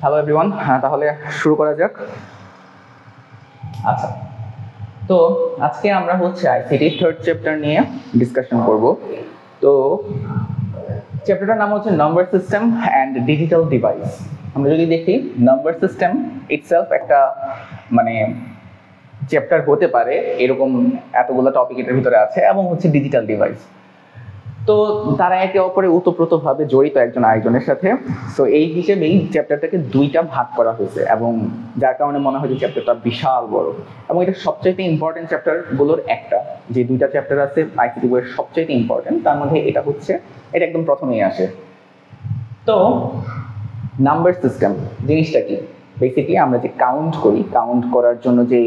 Hello everyone, তাহলে শুরু করা যাক। আচ্ছা, তো আজকে আমরা হচ্ছে আইসিটি থার্ড চ্যাপ্টার নিয়ে ডিসকাশন করব। তো চ্যাপ্টারটার নাম হচ্ছে number system and digital device. আমরা যদি দেখি, নাম্বার সিস্টেম ইটসেলফ একটা মানে চ্যাপ্টার হতে পারে, এরকম এতগুলো টপিক এটার ভিতরে আছে, এবং হচ্ছে ডিজিটাল ডিভাইস। তো তারা একে অপরে ওতপ্রোতভাবে জড়িত একজন আরেকজনের সাথে। সো এই হিসেবেই চ্যাপ্টারটাকে দুইটা ভাগ করা হয়েছে, এবং যার কারণে মনে হয় যে চ্যাপ্টারটা বিশাল বড়, এবং এটা সবচাইতে ইম্পর্টেন্ট চ্যাপ্টারগুলোর একটা। যে দুইটা চ্যাপ্টার আছে আইসিটি বইয়ের সবচাইতে ইম্পর্টেন্ট, তার মধ্যে এটা একদম প্রথমেই আসে। তো নাম্বার সিস্টেম জিনিসটা কি? বেসিক্যালি আমরা যে কাউন্ট করার জন্য যে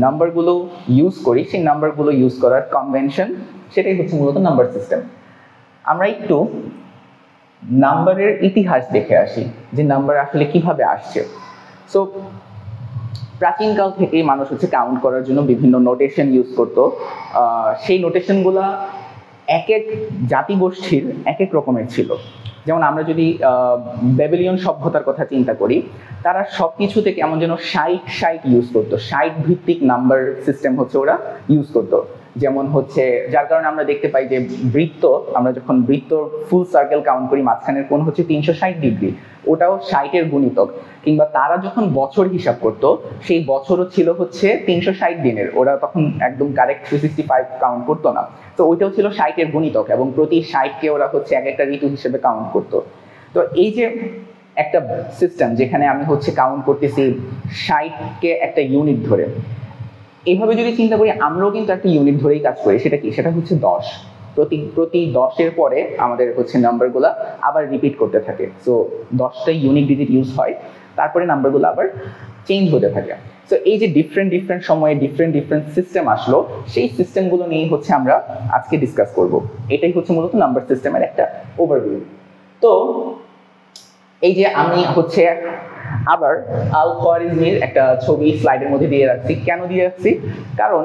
নাম্বারগুলো ইউজ করি, সেই নাম্বারগুলো ইউজ করার কনভেনশন, সেটাই হচ্ছে মূলত নাম্বার সিস্টেম। আমরা একটু নাম্বারের ইতিহাস দেখে আসি, যে নাম্বার আসলে কিভাবে আসছে। সো প্রাচীনকাল থেকেই মানুষ হচ্ছে কাউন্ট করার জন্য বিভিন্ন নোটেশন ইউজ করতো। সেই নোটেশনগুলা এক এক জাতিগোষ্ঠীর এক এক রকমের ছিল। যেমন আমরা যদি ব্যাবিলিয়ন সভ্যতার কথা চিন্তা করি, তারা সব কিছু থেকে এমন যেন 60 ইউজ করতো, 60 ভিত্তিক নাম্বার সিস্টেম হচ্ছে ওরা ইউজ করতো। যেমন হচ্ছে, যার কারণে আমরা দেখতে পাই যে আমরা যখন বৃত্তর ফুল সার্কেল কাউন্ট করি, মাঝখানের কোণ হচ্ছে 360 ডিগ্রি, ওটাও 60-এর গুণিতক। কিংবা তারা যখন বছর হিসাব করতো, সেই বছরও ছিল হচ্ছে 360 দিনের, ওরা তখন একদম কারেক্ট 365 কাউন্ট করতো না। তো ওইটাও ছিল 60-এর গুণিতক, এবং প্রতি 60কে ওরা হচ্ছে এক একটা ঋতু হিসেবে কাউন্ট করতো। তো এই যে একটা সিস্টেম যেখানে আমি হচ্ছে কাউন্ট করতেছি 60কে একটা ইউনিট ধরে, এইভাবে যদি চিন্তা করি, আমরাও কিন্তু একটা ইউনিট ধরেই কাজ করি। সেটা কি? সেটা হচ্ছে 10। প্রতি 10-এর পরে আমাদের হচ্ছে নাম্বারগুলো আবার রিপিট করতে থাকে। সো 10টা ইউনিক ডিজিট ইউজ হয়, তারপরে নাম্বারগুলো আবার চেঞ্জ হতে থাকে। সো এই যে ডিফারেন্ট সময়ে ডিফারেন্ট সিস্টেম আসলো, সেই সিস্টেমগুলো নিয়ে হচ্ছে আমরা আজকে ডিসকাস করব। এটাই হচ্ছে মূলত নাম্বার সিস্টেমের একটা ওভারভিউ। তো এই যে আমি হচ্ছে আবার আল-খোয়ারিজমির একটা ছবি স্লাইডের মধ্যে দিয়ে রাখছি। কেন দিয়ে রাখছি? কারণ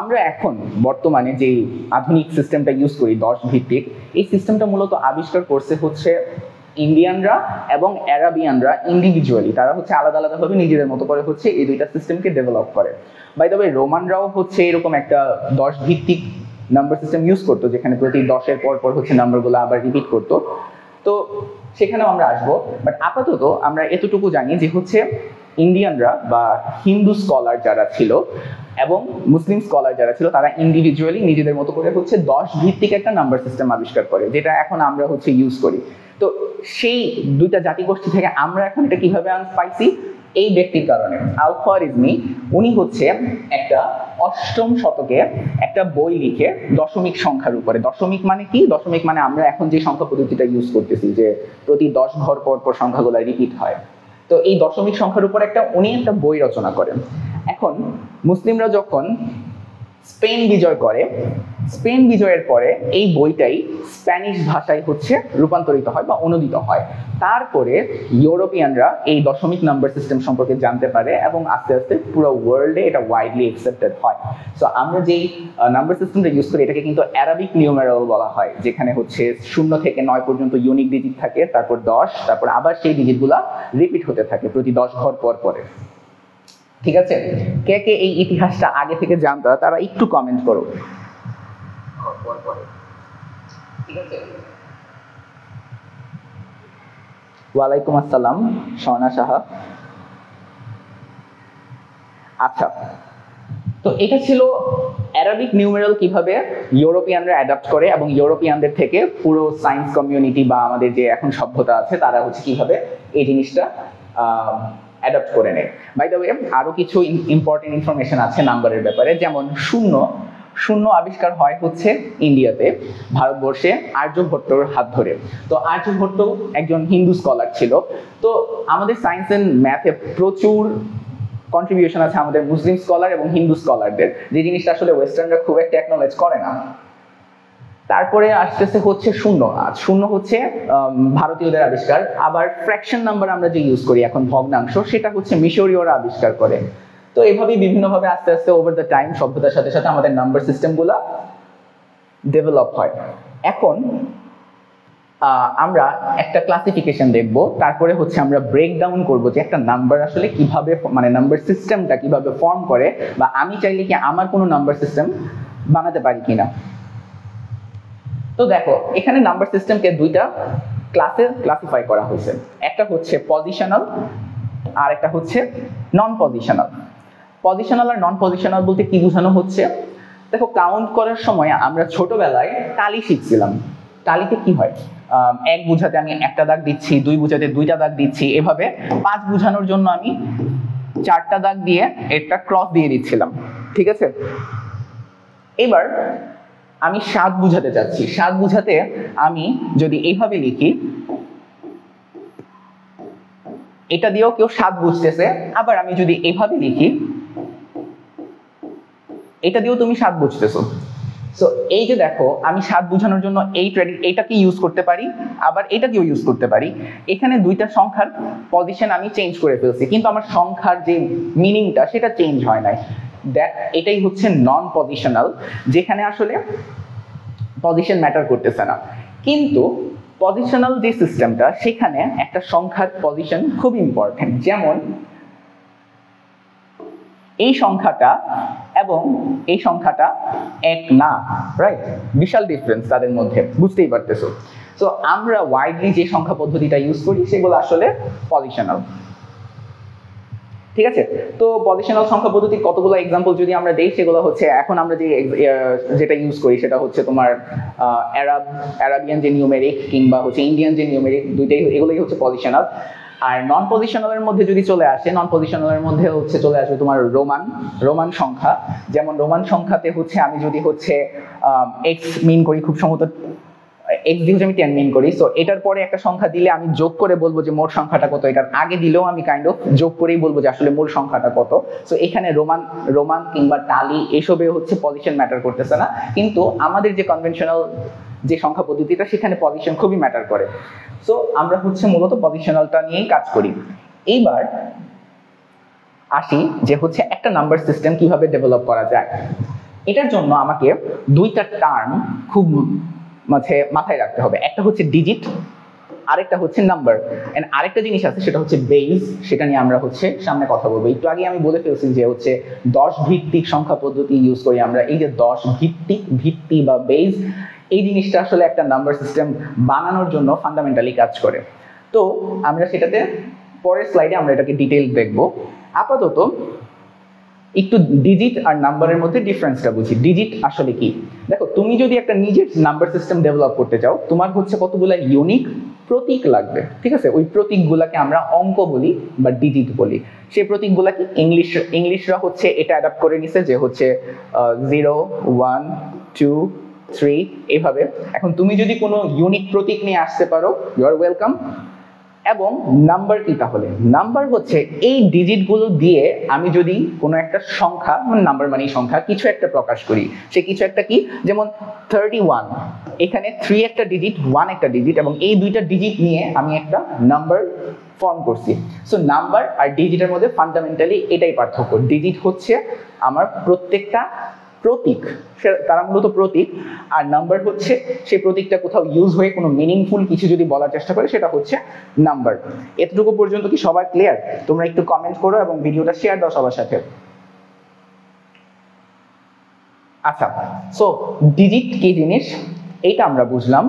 আমরা এখন বর্তমানে যে আধুনিক সিস্টেমটা ইউজ করি 10 ভিত্তিক, এই সিস্টেমটা মূলত আবিষ্কার করছে হচ্ছে ইন্ডিয়ানরা এবং অ্যারাবিয়ানরা ইন্ডিভিজুয়ালি। তারা হচ্ছে আলাদাভাবে নিজেদের মতো করে হচ্ছে এই দুইটা সিস্টেমকে ডেভেলপ করে। বাই দ্য ওয়ে, রোমানরাও হচ্ছে এরকম একটা 10 ভিত্তিক নাম্বার সিস্টেম ইউজ করতো, যেখানে প্রতি 10-এর পর হচ্ছে নাম্বারগুলো আবার রিপিট করতো। তো সেখানেও আমরা আসবো, বাট আপাতত আমরা এতটুকু জানি যে হচ্ছে ইন্ডিয়ানরা বা হিন্দু স্কলার যারা ছিল এবং মুসলিম স্কলার যারা ছিল, তারা ইন্ডিভিজুয়ালি নিজেদের মতো করে হচ্ছে 10 ভিত্তিক একটা নাম্বার সিস্টেম আবিষ্কার করে, যেটা এখন আমরা হচ্ছে ইউজ করি। তো সেই দুইটা জাতিগোষ্ঠী থেকে আমরা এখন এটা কিভাবে পাইছি? এই ব্যক্তির কারণে। আল-খোয়ারিজমি উনি হচ্ছে একটা 8ম শতকে একটা বই লিখে দশমিক সংখ্যার উপরে। দশমিক মানে কি? দশমিক মানে আমরা এখন যে সংখ্যা পদ্ধতিটা ইউজ করতেছি, যে প্রতি 10 ঘর পর পর রিপিট হয়। তো এই দশমিক সংখ্যার উপর উনি একটা বই রচনা করেন। এখন মুসলিমরা যখন স্পেন বিজয় করে, স্পেন বিজয়ের পরে এই বইটাই স্প্যানিশ ভাষায় হচ্ছে রূপান্তরিত হয় বা অনুদিত হয়। তারপরে ইউরোপিয়ানরা এই দশমিক নাম্বার সিস্টেম সম্পর্কে জানতে পারে, এবং আস্তে আস্তে পুরো ওয়ার্ল্ডে এটা ওয়াইডলি অ্যাকসেপ্টেড হয়। সো আমরা যেই নাম্বার সিস্টেমটা ইউজ করি, এটাকে কিন্তু অ্যারাবিক নিউমেরাল বলা হয়, যেখানে হচ্ছে 0 থেকে 9 পর্যন্ত ইউনিক ডিজিট থাকে, তারপর 10, তারপর আবার সেই ডিজিটগুলা রিপিট হতে থাকে প্রতি 10 ঘর পরে। ঠিক আছে? কে কে এই ইতিহাসটা আগে থেকে জানতো তারা একটু কমেন্ট করো। ঠিক আছে? ওয়ালাইকুম আসসালাম সোনা সাহা। আচ্ছা, তো এটা ছিল অ্যারাবিক নিউমেরাল কিভাবে ইউরোপিয়ানরা অ্যাডাপ্ট করে, এবং ইউরোপিয়ানদের থেকে পুরো সায়েন্স কমিউনিটি বা আমাদের যে এখন সভ্যতা আছে, তারা হচ্ছে কিভাবে এই জিনিসটা অ্যাডাপ্ট করে নেয়। বাই দ্য ওয়ে, আরো কিছু ইম্পর্টেন্ট ইনফরমেশন আছে নাম্বারের ব্যাপারে। যেমন শূন্য আবিষ্কার হয় হচ্ছে ইন্ডিয়াতে, ভারতবর্ষে আর্যভট্টর হাত ধরে। তো আর্যভট্ট একজন হিন্দু স্কলার ছিল। তো আমাদের সায়েন্স এন্ড ম্যাথে প্রচুর কন্ট্রিবিউশন আছে আমাদের মুসলিম স্কলার এবং হিন্দু স্কলারদের, যে জিনিসটা আসলে ওয়েস্টার্নরা খুব একটা অ্যাকনলেজ করে না। তারপরে আসতেছে হচ্ছে শূন্য হচ্ছে ভারতীয়দের আবিষ্কার। আবার ফ্র্যাকশন নাম্বার আমরা যে ইউজ করি এখন, ভগ্নাংশ, সেটা হচ্ছে মিশরীয়রা আবিষ্কার করে। তো এইভাবেই বিভিন্নভাবে আস্তে আস্তে ওভার দ্য টাইম সভ্যতার সাথে সাথে আমাদের নাম্বার সিস্টেমগুলো ডেভেলপ হয়। এখন আমরা একটা ক্লাসিফিকেশন দেখব, তারপরে হচ্ছে আমরা ব্রেকডাউন করব যে একটা নাম্বার আসলে কিভাবে, মানে নাম্বার সিস্টেমটা কিভাবে ফর্ম করে, বা আমি চাইলে কি আমার কোনো নাম্বার সিস্টেম বানাতে পারি কিনা। তো দেখো এখানে নাম্বার সিস্টেমকে দুইটা ক্লাসে ক্লাসিফাই করা হয়েছে, একটা হচ্ছে পজিশনাল আর একটা হচ্ছে নন পজিশনাল। পজিশনাল আর নন পজিশনাল বলতে কি বোঝানো হচ্ছে, দেখো কাউন্ট করার সময় আমরা ছোটবেলায় টালি শিখছিলাম। টালিতে কি হয়, 1 বোঝাতে আমি একটা দাগ দিচ্ছি, 2 বোঝাতে 2টা দাগ দিচ্ছি, এভাবে 5 বোঝানোর জন্য আমি 4টা দাগ দিয়ে একটা ক্রস দিয়ে দিচ্ছিলাম, ঠিক আছে। এবার আমি 7 বোঝাতে চাচ্ছি, 7 বোঝাতে আমি যদি এইভাবে লিখি, এটা দিয়েও কেউ 7 বুঝতেছে, আবার আমি যদি এইভাবে লিখি, এটা দিয়েও তুমি 7 বুঝতেছো। সো এই যে দেখো আমি 7 বোঝানোর জন্য এইটাকে ইউজ করতে পারি, আবার এটাকেও ইউজ করতে পারি। এখানে দুইটা সংখ্যার পজিশন আমি চেঞ্জ করে ফেলছি, কিন্তু আমার সংখ্যার যে মিনিংটা সেটা চেঞ্জ হয় নাই। এটাই হচ্ছে নন পজিশনাল, যেখানে আসলে পজিশন ম্যাটার করতেছে না। কিন্তু পজিশনাল যে সিস্টেমটা, সেখানে একটা সংখ্যার পজিশন খুব ইম্পর্টেন্ট। যেমন এই সংখ্যাটা এবং এই সংখ্যাটা এক না, রাইট? বিশাল ডিফারেন্স তাদের মধ্যে, বুঝতেই পারতেছো। সো আমরা ওয়াইডলি যে সংখ্যা পদ্ধতিটা ইউজ করি সেগুলো আসলে পজিশনাল, ঠিক আছে। তো পজিশনাল সংখ্যা পদ্ধতির কতগুলো এক্সাম্পল যদি আমরা দেই, সেগুলো হচ্ছে এখন আমরা যেটা ইউজ করি সেটা হচ্ছে তোমার অ্যারাবিয়ান যে নিউমেরিক কিংবা হচ্ছে ইন্ডিয়ান যে নিউমেরিক, দুইটাই এগুলোই হচ্ছে পজিশনাল। আর নন পজিশনালের মধ্যে যদি চলে আসে, নন পজিশনালের মধ্যে হচ্ছে চলে আসবে তোমার রোমান সংখ্যা। যেমন রোমান সংখ্যাতে হচ্ছে আমি যদি হচ্ছে এক্স মিন করি, খুব সম্ভবত এক্স দিয়ে হচ্ছে আমি 10 মিন করি, সো এটার পরে একটা সংখ্যা দিলে আমি যোগ করে বলবো যে মোট সংখ্যাটা কত, এটার আগে দিলেও আমি কাইন্ড অফ যোগ করেই বলবো যে আসলে মূল সংখ্যাটা কত। সো এখানে রোমান কিংবা টালি এসবে হচ্ছে পজিশন ম্যাটার করতেছে না, কিন্তু আমাদের যে কনভেনশনাল যে সংখ্যা পদ্ধতিটা, সেখানে পজিশন খুবই ম্যাটার করে। সো আমরা হচ্ছে মূলত পজিশনালটা নিয়েই কাজ করি। এইবার আসি যে হচ্ছে একটা নাম্বার সিস্টেম কিভাবে ডেভেলপ করা যায়। এটার জন্য আমাকে দুইটা টার্ম খুব মাথায় রাখতে হবে, একটা হচ্ছে ডিজিট, আরেকটা হচ্ছে নাম্বার। এন্ড আরেকটা জিনিস আছে সেটা হচ্ছে বেজ, সেটা নিয়ে আমরা হচ্ছে সামনে কথা বলবো। একটু আগে আমি বলে ফেলছি যে হচ্ছে 10 ভিত্তিক সংখ্যা পদ্ধতি ইউজ করি আমরা। এই যে 10 ভিত্তি বা বেজ, এই জিনিসটা আসলে একটা নাম্বার সিস্টেম বানানোর জন্য ফান্ডামেন্টালি কাজ করে। তো আমরা সেটাতে পরের স্লাইডে আমরা এটাকে ডিটেইল দেখব। আপাতত একটু ডিজিট আর নাম্বারের মধ্যে ডিফারেন্সটা বুঝি। ডিজিট আসলে কি, দেখো তুমি যদি একটা নিজের নাম্বার সিস্টেম ডেভেলপ করতে চাও, তোমার হচ্ছে কতগুলো ইউনিক প্রতীক লাগবে, ঠিক আছে। ওই প্রতীকগুলোকে আমরা অঙ্ক বলি বা ডিজিট বলি। সেই প্রতীকগুলোকে ইংলিশরা হচ্ছে এটা অ্যাডাপ্ট করে নিছে যে হচ্ছে 0, 1, 2, 3 এইভাবে। এখন তুমি যদি কোনো ইউনিক প্রতীক নিয়ে আসতে পারো, ইউ আর ওয়েলকাম। এবং নাম্বার কি, তাহলে নাম্বার হচ্ছে এই ডিজিটগুলো দিয়ে আমি যদি কোনো একটা সংখ্যা, নাম্বার মানে সংখ্যা, কিছু একটা প্রকাশ করি, সে কিছু একটা কি, যেমন 31, এখানে 3 একটা ডিজিট, 1 একটা ডিজিট, এবং এই দুইটা ডিজিট নিয়ে আমি একটা নাম্বার ফর্ম করছি। সো নাম্বার আর ডিজিটের মধ্যে ফান্ডামেন্টালি এটাই পার্থক্য। ডিজিট হচ্ছে আমার প্রত্যেকটা প্রতীক, তারা মূলত প্রতীক, আর নাম্বার হচ্ছে সেই প্রতীকটা কোথাও ইউজ হয়ে কোনো মিনিংফুল কিছু যদি বলার চেষ্টা করে, সেটা হচ্ছে নাম্বার। এতটুকু পর্যন্ত কি সবার ক্লিয়ার? তোমরা একটু কমেন্ট করো এবং ভিডিওটা শেয়ার দাও সবার সাথে। আচ্ছা, সো ডিজিট কি জিনিস এইটা আমরা বুঝলাম,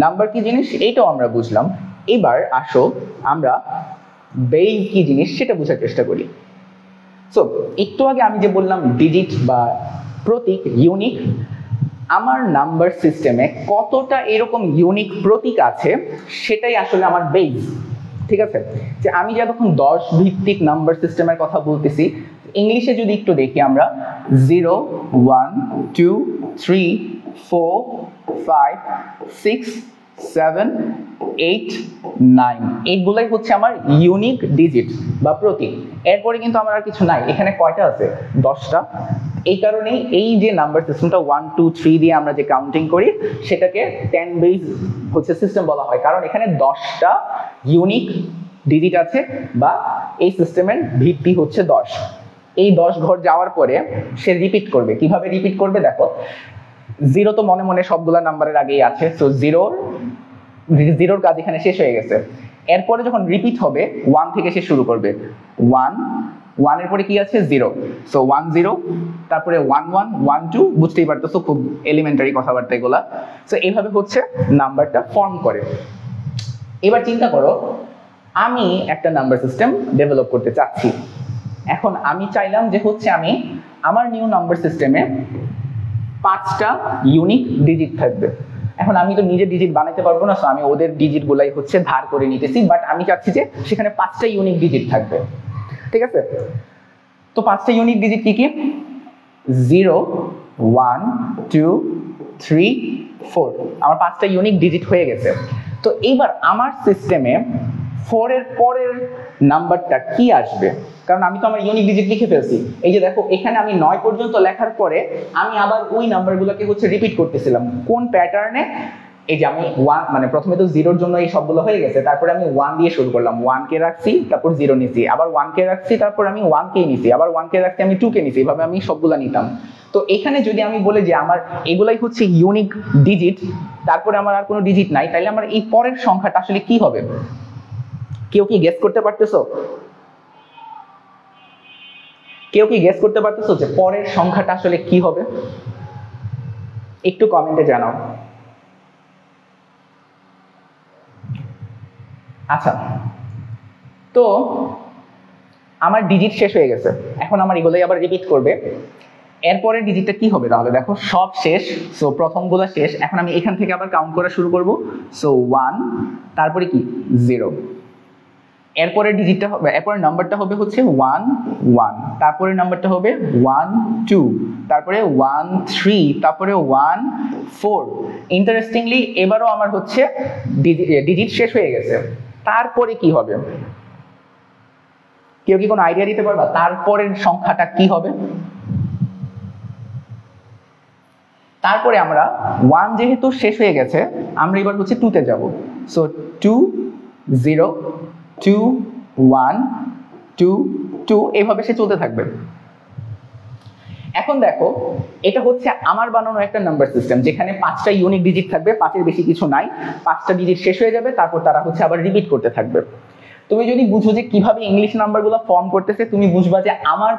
নাম্বার কি জিনিস এইটাও আমরা বুঝলাম। এবার আসো আমরা বেজ কি জিনিস সেটা বোঝার চেষ্টা করি। সো একটু আগে আমি যে বললাম ডিজিট বা প্রতীক ইউনিক, আমার নাম্বার সিস্টেমে কতটা এরকম ইউনিক প্রতীক আছে সেটাই আসলে আমার বেজ, ঠিক আছে। যে আমি যতক্ষণ 10 ভিত্তিক নাম্বার সিস্টেমের কথা বলতেছি, ইংলিশে যদি একটু দেখি আমরা 0, 1, 2, 3, 4, 5, 6, 7, 8, 9, এইগুলাই হচ্ছে আমার ইউনিক ডিজিট বা প্রতীক। এরপরে কিন্তু আমার আর কিছু নাই। এখানে কয়টা আছে? 10টা। এই কারণেই এই যে নাম্বার সিস্টেমটা 1, 2, 3 দিয়ে আমরা যে কাউন্টিং করি, সেটাকে 10 বেজ হচ্ছে সিস্টেম বলা হয়, কারণ এখানে 10টা ইউনিক ডিজিট আছে, বা এই সিস্টেমের ভিত্তি হচ্ছে 10। এই 10 ঘর যাওয়ার পরে সে রিপিট করবে। কিভাবে রিপিট করবে দেখো, 0 তো মনে মনে সবগুলা নাম্বারের আগেই আছে, সো 0 জিরোর কাজ এখানে শেষ হয়ে গেছে। এরপরে যখন রিপিট হবে 1 থেকে সে শুরু করবে, 1 এর পরে কি আছে 0, সো 1 0, তারপরে 1 1 1 2, বুঝতেই পারতেছো খুব এলিমেন্টারি কথাবার্তা এগুলা। সো এইভাবে হচ্ছে নাম্বারটা ফর্ম করে। এবার চিন্তা করো আমি একটা নাম্বার সিস্টেম ডেভেলপ করতে চাচ্ছি। এখন আমি চাইলাম যে হচ্ছে আমি আমার নিউ নাম্বার সিস্টেমে 5টা ইউনিক ডিজিট থাকবে। এখন আমি তো নিজে ডিজিট বানাইতে পারবো না, সো আমি ওদের ডিজিট গুলাই হচ্ছে ধার করে নিতেছি, বাট আমি চাচ্ছি যে সেখানে 5টা ইউনিক ডিজিট থাকবে। ঠিক আছে, তো 5টা ইউনিক ডিজিট কি কি? 0 1 2 3 4, আমার 5টা ইউনিক ডিজিট হয়ে গেছে। তো এইবার আমার সিস্টেমে 4 এর পরের নাম্বারটা কি আসবে, কারণ আমি তো আমার ইউনিক ডিজিট লিখে ফেলছি। এই যে দেখো এখানে আমি 9 পর্যন্ত লেখার পরে আমি আবার ওই নাম্বারগুলোকে হচ্ছে রিপিট করতেছিলাম। কোন প্যাটার্নে? এই যে আমি 1 মানে প্রথমে তো 0 এর জন্য এই সবগুলো হয়ে গেছে, তারপরে আমি 1 দিয়ে শুরু করলাম, 1 কে রাখছি, তারপর 0 নিছি, আবার 1 কে রাখছি, তারপর আমি 1 কে নিছি, আবার 1 কে রাখছি, আমি 2 কে নিছি, এভাবে আমি সবগুলা নিতাম। তো এখানে যদি আমি বলি যে আমার এগুলাই হচ্ছে ইউনিক ডিজিট, তারপরে আমার আর কোনো ডিজিট নাই, তাইলে আমার এই পরের সংখ্যাটা আসলে কি হবে? কেউ কি গেস করতে পারতেছো? কেউ কি গেস করতে পারতেছো যে পরের সংখ্যাটা আসলে কি হবে? একটু কমেন্টে জানাও। আচ্ছা, তো আমার ডিজিট শেষ হয়ে গেছে, এখন আমার এগুলোই আবার রিপিট করবে। এরপরের ডিজিটটা কি হবে তাহলে? দেখো সব শেষ, সো প্রথমগুলো শেষ, এখন আমি এখান থেকে আবার কাউন্ট করা শুরু করব। সো 1, তারপরে কি 0, এরপরের ডিজিটটা হবে, এরপরের নাম্বারটা হবে হচ্ছে 1 1, তারপরের নাম্বারটা হবে 1 2, তারপরে 1 3, তারপরে 1 4। ইন্টারেস্টিংলি এবারও আমার হচ্ছে ডিজিট শেষ হয়ে গেছে। তারপরে কি হবে? কেউ কি কোনো আইডিয়া দিতে পারবা তারপরের সংখ্যাটা কি হবে? তারপরে আমরা 1 যেহেতু শেষ হয়ে গেছে, আমরা এবার হচ্ছে 2 তে যাব। সো 2 0 2 1 2 2, এভাবে সে চলতে থাকবে। এখন দেখো এটা হচ্ছে আমার বানানো একটা নাম্বার সিস্টেম, যেখানে 5টা ইউনিক ডিজিট থাকবে, 5-এর বেশি কিছু নাই। 5টা ডিজিট শেষ হয়ে যাবে, তারপর তারা হচ্ছে আবার রিপিট করতে থাকবে। তুমি যদি বুঝো যে কিভাবে ইংলিশ নাম্বারগুলো ফর্ম করতেছে, তুমি বুঝবা যে আমার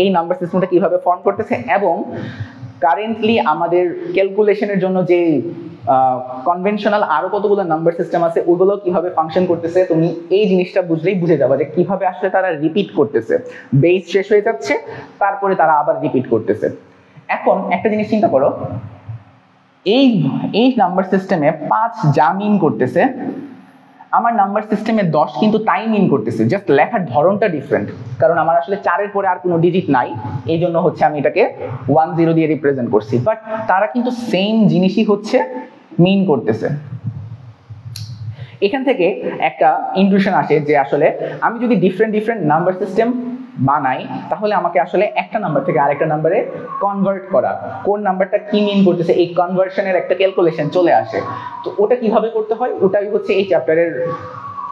এই নাম্বার সিস্টেমটা কিভাবে ফর্ম করতেছে, এবং কারেন্টলি আমাদের ক্যালকুলেশনের জন্য যে কনভেনশনাল আরো কতগুলো নাম্বার সিস্টেম আছে, ওগুলো কিভাবে ফাংশন করতেছে, তুমি এই জিনিসটা বুঝলেই বুঝে যাবে যে কিভাবে আসলে তারা রিপিট করতেছে। বেস শেষ হয়ে যাচ্ছে, তারপরে তারা আবার রিপিট করতেছে। এখন একটা জিনিস চিন্তা করো, এই নাম্বার সিস্টেমে 5 যা মিন করতেছে, আমার নাম্বার সিস্টেমে 10 কিন্তু তাই মিন করতেছে, জাস্ট লেখার ধরনটা ডিফারেন্ট। কারণ আমার আসলে 4-এর পরে আর কোনো ডিজিট নাই, এই জন্য হচ্ছে আমি এটাকে 1 0 দিয়ে রিপ্রেজেন্ট করছি, বাট তারা কিন্তু সেম জিনিসই হচ্ছে মিন করতেছে। এখান থেকে একটা ইনটিউশন আসে যে আসলে আমি যদি ডিফারেন্ট নাম্বার সিস্টেম বানাই, তাহলে আমাকে আসলে একটা নাম্বার থেকে আরেকটা নাম্বারে কনভার্ট করা, কোন নাম্বারটা কি মিন করতেছে এই কনভার্সনের একটা ক্যালকুলেশন চলে আসে। তো ওটা কিভাবে করতে হয়, ওটাই হচ্ছে এই চ্যাপ্টারের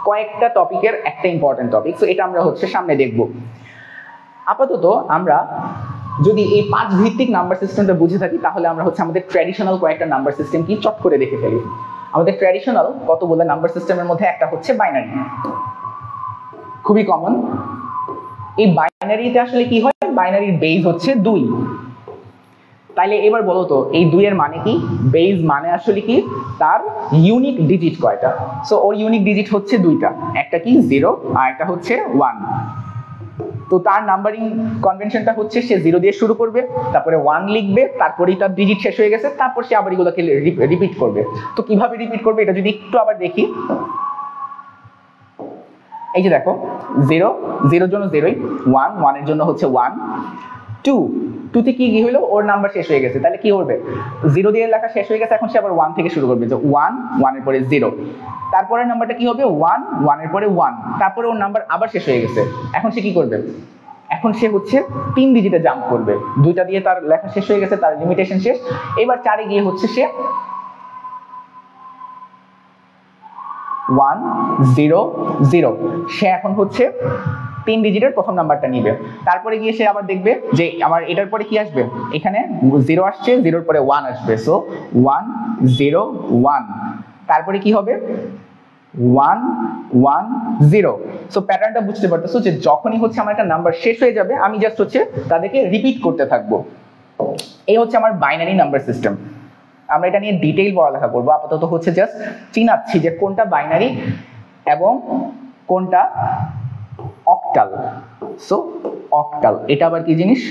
কয়েকটা টপিকের একটা ইম্পর্টেন্ট টপিক। সো এটা আমরা হচ্ছে সামনে দেখব। আপাতত আমরা যদি এই 5 ভিত্তিক নাম্বার সিস্টেমটা বুঝে থাকি, তাহলে আমরা হচ্ছে আমাদের ট্র্যাডিশনাল কয়েকটা নাম্বার সিস্টেম কি চট করে দেখে ফেলি। আমাদের ট্র্যাডিশনাল কতগুলো নাম্বার সিস্টেমের মধ্যে একটা হচ্ছে বাইনারি, খুবই কমন। এই বাইনারিতে আসলে কি হয়? বাইনারির বেস হচ্ছে 2। তাইলে এবার বলো তো এই 2 এর মানে কি? বেস মানে আসলে কি? তার ইউনিক ডিজিট কয়টা? সো ওর ইউনিক ডিজিট হচ্ছে 2টা, একটা কি 0 আর একটা হচ্ছে 1। তো তার নাম্বারিং কনভেনশনটা হচ্ছে সে 0 দিয়ে শুরু করবে, তারপরে 1 লিখবে, তারপরেই তার ডিজিট শেষ হয়ে গেছে, তারপর সে আবার এগুলোকে রিপিট করবে। তো কিভাবে রিপিট করবে এটা যদি একটু আবার দেখি, এই যে দেখো 0 0 এর জন্য 0ই, 1 1 এর জন্য হচ্ছে 1, 2 2 তে কি হলো? ওর নাম্বার শেষ হয়ে গেছে, তাহলে কি করবে? 0 দিয়ে লেখা শেষ হয়ে গেছে, এখন সে আবার 1 থেকে শুরু করবে, যে 1 1 এর পরে 0, তারপরের নাম্বারটা কি হবে? 1 1 এর পরে 1, তারপরে ওর নাম্বার আবার শেষ হয়ে গেছে, এখন সে কি করবে? এখন সে হচ্ছে 3 ডিজিটে জাম্প করবে, 2টা দিয়ে তার লেখা শেষ হয়ে গেছে, তার লিমিটেশন শেষ। এবার 4-এ গিয়ে হচ্ছে সে 1 0 0, সে এখন হচ্ছে 3 ডিজিটের প্রথম নাম্বারটা নিবে। তারপরে গিয়ে সে আবার দেখবে যে আমার এটার পরে কি আসবে, এখানে 0 আসছে, 0 এর পরে 1 আসবে, সো 1 0 1। তারপরে কি হবে 1 1 0। সো প্যাটার্নটা বুঝতে পারতেছো যে যখনই হচ্ছে আমার একটা নাম্বার শেষ হয়ে যাবে আমি জাস্ট হচ্ছে তাদেরকে রিপিট করতে থাকবো। এই হচ্ছে আমার বাইনারি নাম্বার সিস্টেম। আমরা এটা নিয়ে ডিটেইল পড়ালেখা করবো, আপাতত হচ্ছে জাস্ট চিনাচ্ছি যে কোনটা বাইনারি এবং কোনটা অক্টাল। সো অক্টাল এটা আবার কি জিনিস?